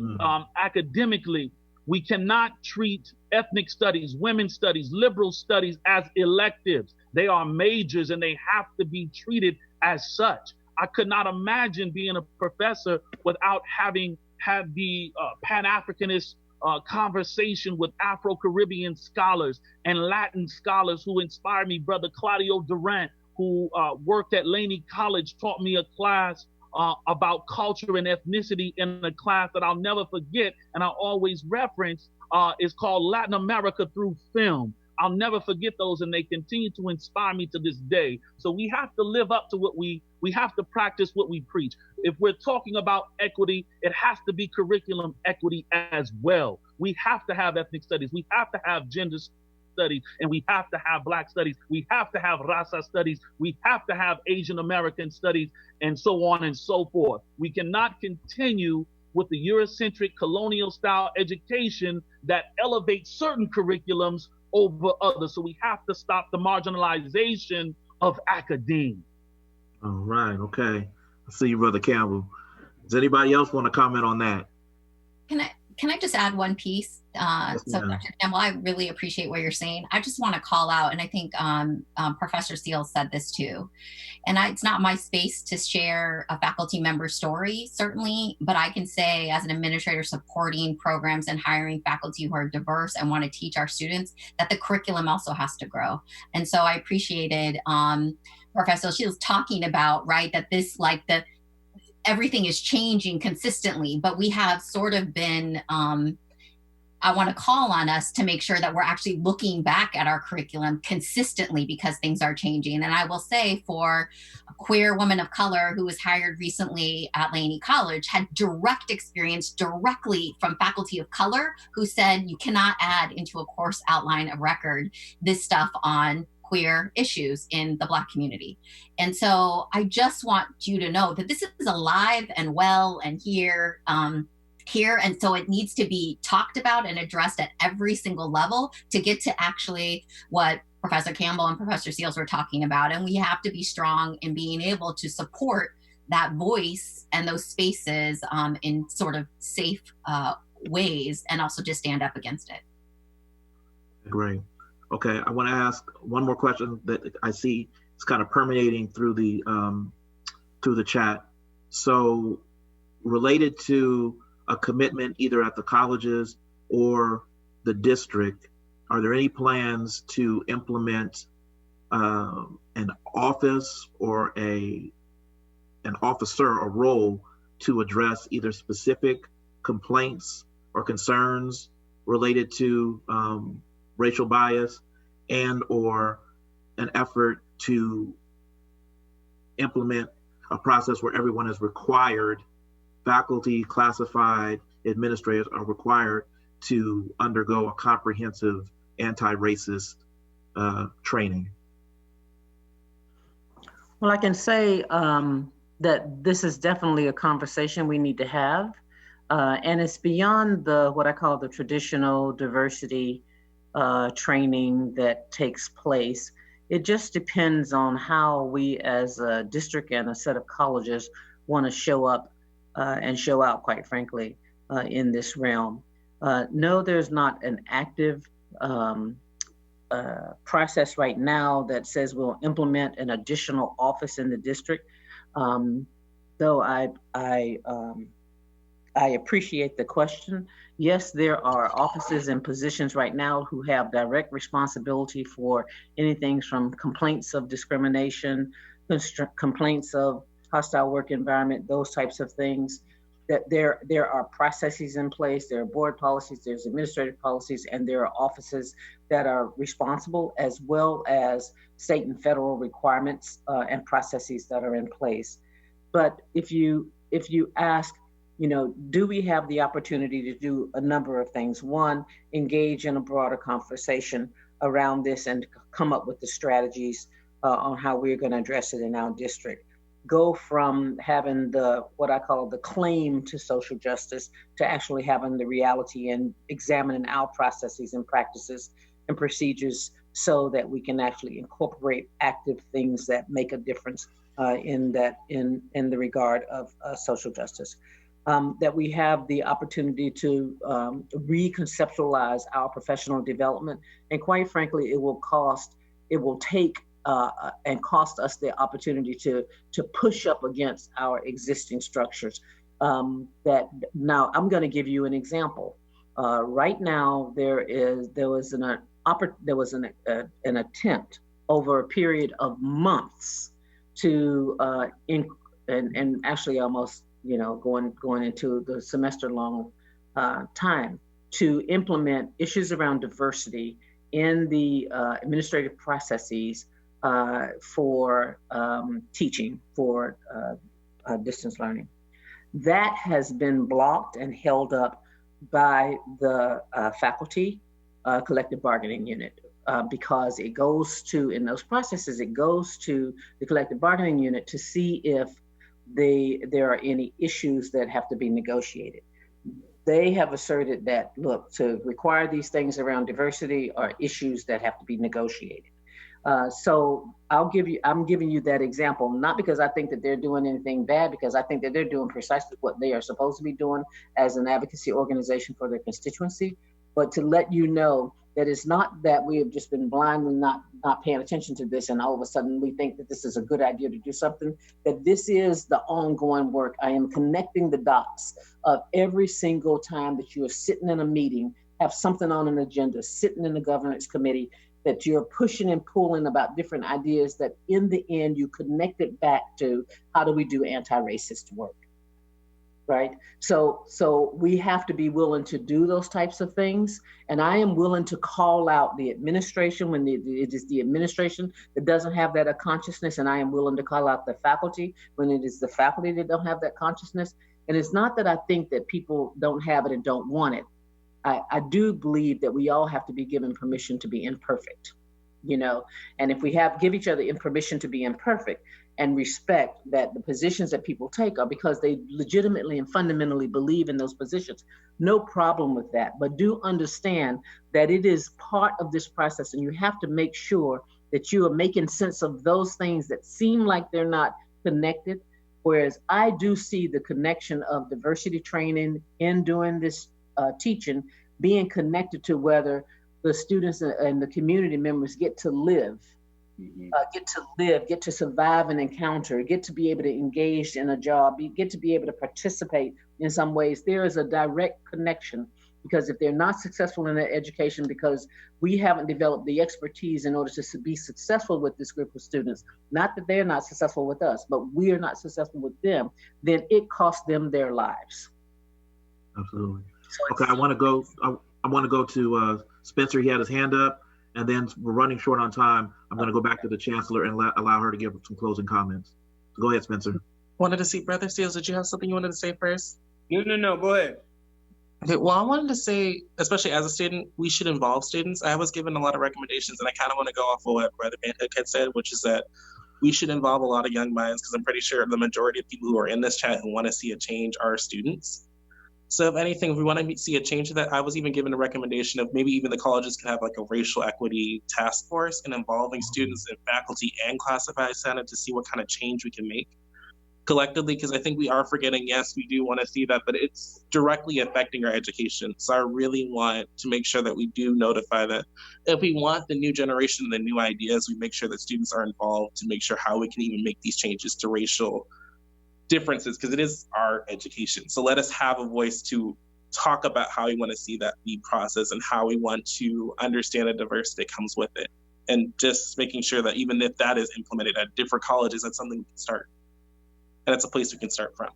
[SPEAKER 9] academically, we cannot treat ethnic studies, women's studies, liberal studies as electives. They are majors and they have to be treated as such. I could not imagine being a professor without having had the Pan-Africanist conversation with Afro-Caribbean scholars and Latin scholars who inspired me. Brother Claudio Durant, who worked at Laney College, taught me a class about culture and ethnicity in a class that I'll never forget, and I always reference, is called Latin America Through Film. I'll never forget those, and they continue to inspire me to this day. So we have to live up to what we have to practice what we preach. If we're talking about equity, it has to be curriculum equity as well. We have to have ethnic studies. We have to have gender studies, and we have to have Black studies. We have to have Rasa studies. We have to have Asian American studies, and so on and so forth. We cannot continue with the Eurocentric colonial style education that elevates certain curriculums over others. So we have to stop the marginalization of academia.
[SPEAKER 2] All right, okay. I see you, Brother Campbell. Does anybody else want to comment on that?
[SPEAKER 7] Can I just add one piece? So Dr. Campbell, I really appreciate what you're saying. I just want to call out, and I think Professor Steele said this too, and it's not my space to share a faculty member story, certainly, but I can say as an administrator supporting programs and hiring faculty who are diverse and want to teach our students, that the curriculum also has to grow. And so I appreciated Professor Shields talking about, right, that this, like, everything is changing consistently, but we have sort of been I want to call on us to make sure that we're actually looking back at our curriculum consistently, because things are changing. And I will say, for a queer woman of color who was hired recently at Laney College, had direct experience directly from faculty of color who said you cannot add into a course outline of record this stuff on queer issues in the Black community. And so I just want you to know that this is alive and well and here. And so it needs to be talked about and addressed at every single level to get to actually what Professor Campbell and Professor Seals were talking about. And we have to be strong in being able to support that voice and those spaces in sort of safe ways, and also just stand up against it.
[SPEAKER 2] Great. Okay, I want to ask one more question that I see is kind of permeating through the chat. So, related to a commitment either at the colleges or the district, are there any plans to implement an office or an officer or role to address either specific complaints or concerns related to racial bias, and or an effort to implement a process where everyone is required, faculty, classified, administrators are required to undergo a comprehensive anti-racist training?
[SPEAKER 4] Well, I can say that this is definitely a conversation we need to have. And it's beyond what I call the traditional diversity training that takes place. It just depends on how we as a district and a set of colleges want to show up and show out, quite frankly, in this realm. No, there's not an active process right now that says we'll implement an additional office in the district. Though I appreciate the question. Yes, there are offices and positions right now who have direct responsibility for anything from complaints of discrimination, complaints of hostile work environment, those types of things. That there are processes in place, there are board policies, there's administrative policies, and there are offices that are responsible, as well as state and federal requirements and processes that are in place. But if you ask, do we have the opportunity to do a number of things? One, engage in a broader conversation around this and come up with the strategies on how we're going to address it in our district. Go from having what I call the claim to social justice to actually having the reality and examining our processes and practices and procedures so that we can actually incorporate active things that make a difference in the regard of social justice. That we have the opportunity to reconceptualize our professional development. And quite frankly, it will take and cost us the opportunity to push up against our existing structures. Now I'm going to give you an example. Right now, there was an attempt over a period of months to and actually almost going into the semester-long time to implement issues around diversity in the administrative processes for teaching, for distance learning. That has been blocked and held up by the faculty collective bargaining unit because it goes to, in those processes, it goes to the collective bargaining unit to see if there are any issues that have to be negotiated. They have asserted that, look, to require these things around diversity are issues that have to be negotiated. So I'm giving you that example, not because I think that they're doing anything bad, because I think that they're doing precisely what they are supposed to be doing as an advocacy organization for their constituency, but to let you know that it's not that we have just been blindly not paying attention to this and all of a sudden we think that this is a good idea to do something, that this is the ongoing work. I am connecting the dots of every single time that you are sitting in a meeting, have something on an agenda, sitting in the governance committee, that you're pushing and pulling about different ideas that in the end you connect it back to how do we do anti-racist work. right? So we have to be willing to do those types of things. And I am willing to call out the administration when it is the administration that doesn't have that consciousness, and I am willing to call out the faculty when it is the faculty that don't have that consciousness. And it's not that I think that people don't have it and don't want it. I do believe that we all have to be given permission to be imperfect, you know, and if we give each other permission to be imperfect and respect that the positions that people take are because they legitimately and fundamentally believe in those positions, no problem with that. But do understand that it is part of this process, and you have to make sure that you are making sense of those things that seem like they're not connected. Whereas I do see the connection of diversity training in doing this teaching being connected to whether the students and the community members get to live, get to survive an encounter, get to be able to engage in a job, get to be able to participate in some ways. There is a direct connection, because if they're not successful in their education because we haven't developed the expertise in order to be successful with this group of students, not that they're not successful with us, but we are not successful with them, then it costs them their lives.
[SPEAKER 2] Absolutely. Okay, I want to go to Spencer. He had his hand up, and then we're running short on time. I'm going to go back to the Chancellor and allow her to give some closing comments. So go ahead, Spencer.
[SPEAKER 3] Wanted to see, Brother Seals, did you have something you wanted to say first?
[SPEAKER 8] No, go ahead.
[SPEAKER 3] Okay, well, I wanted to say, especially as a student, we should involve students. I was given a lot of recommendations, and I kind of want to go off of what Brother Van Hook had said, which is that we should involve a lot of young minds, because I'm pretty sure the majority of people who are in this chat who want to see a change are students. So if anything, if we want to see a change to that, I was even given a recommendation of maybe even the colleges could have like a racial equity task force and involving students and faculty and classified senate to see what kind of change we can make collectively, because I think we are forgetting, yes, we do want to see that, but it's directly affecting our education. So I really want to make sure that we do notify that if we want the new generation and the new ideas, we make sure that students are involved to make sure how we can even make these changes to racial differences, because it is our education. So let us have a voice to talk about how we want to see that be process and how we want to understand the diversity that comes with it. And just making sure that even if that is implemented at different colleges, that's something we can start. And it's a place we can start from.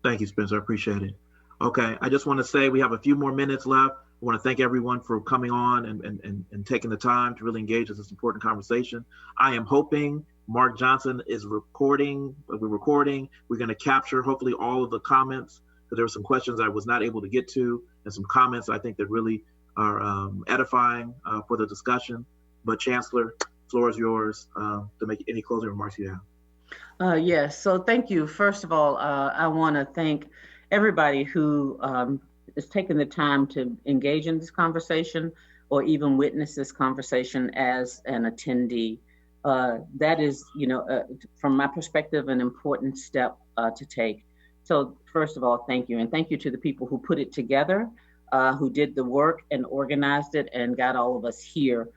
[SPEAKER 2] Thank you, Spencer. I appreciate it. Okay, I just want to say we have a few more minutes left. I want to thank everyone for coming on and taking the time to really engage in this important conversation. I am hoping Mark Johnson is recording. We're recording. We're going to capture hopefully all of the comments, because there were some questions I was not able to get to, and some comments I think that really are edifying for the discussion. But Chancellor, floor is yours to make any closing remarks you have.
[SPEAKER 4] Yes, so thank you. First of all, I want to thank everybody who is taking the time to engage in this conversation or even witness this conversation as an attendee. That is, from my perspective, an important step to take. So first of all, thank you. And thank you to the people who put it together, who did the work and organized it and got all of us here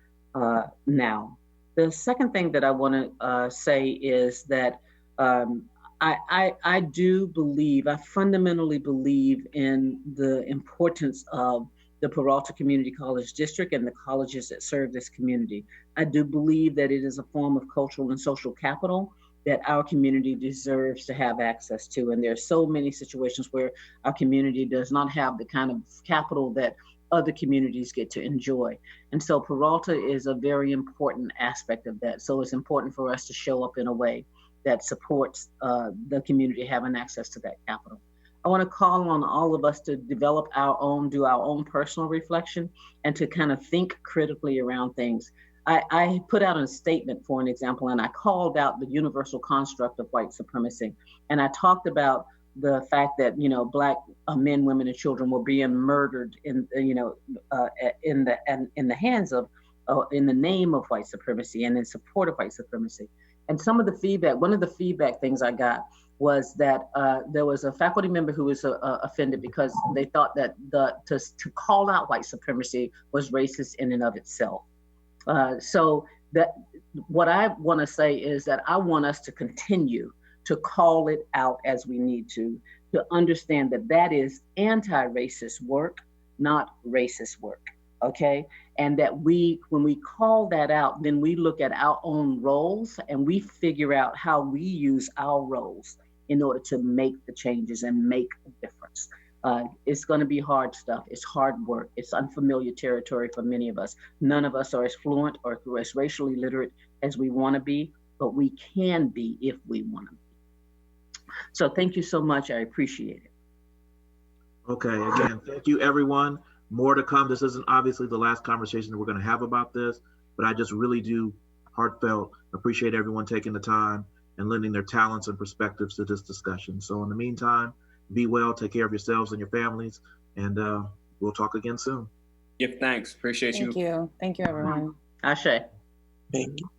[SPEAKER 4] now. The second thing that I want to say is that I do believe, I fundamentally believe in the importance of the Peralta Community College District and the colleges that serve this community. I do believe that it is a form of cultural and social capital that our community deserves to have access to. And there are so many situations where our community does not have the kind of capital that other communities get to enjoy. And so Peralta is a very important aspect of that. So it's important for us to show up in a way that supports the community having access to that capital. I want to call on all of us to develop do our own personal reflection and to kind of think critically around things. I put out a statement, for an example, and I called out the universal construct of white supremacy. And I talked about the fact that, Black men, women, and children were being murdered in the hands of, in the name of white supremacy and in support of white supremacy. And some of the feedback, one of the feedback things I got was that there was a faculty member who was offended because they thought that to call out white supremacy was racist in and of itself. So that what I want to say is that I want us to continue to call it out as we need to understand that that is anti-racist work, not racist work. Okay, and that when we call that out, then we look at our own roles and we figure out how we use our roles in order to make the changes and make a difference. It's going to be hard stuff. It's hard work. It's unfamiliar territory for many of us. None of us are as fluent or as racially literate as we want to be, but we can be if we want to be. So thank you so much. I appreciate it.
[SPEAKER 2] Okay, again, thank you everyone. More to come. This isn't obviously the last conversation that we're going to have about this, but I just really do heartfelt appreciate everyone taking the time and lending their talents and perspectives to this discussion. So in the meantime, be well, take care of yourselves and your families, and we'll talk again soon.
[SPEAKER 8] Give thanks. Appreciate you.
[SPEAKER 5] Thank you. Thank you, everyone.
[SPEAKER 4] Ashe.
[SPEAKER 3] Thank you.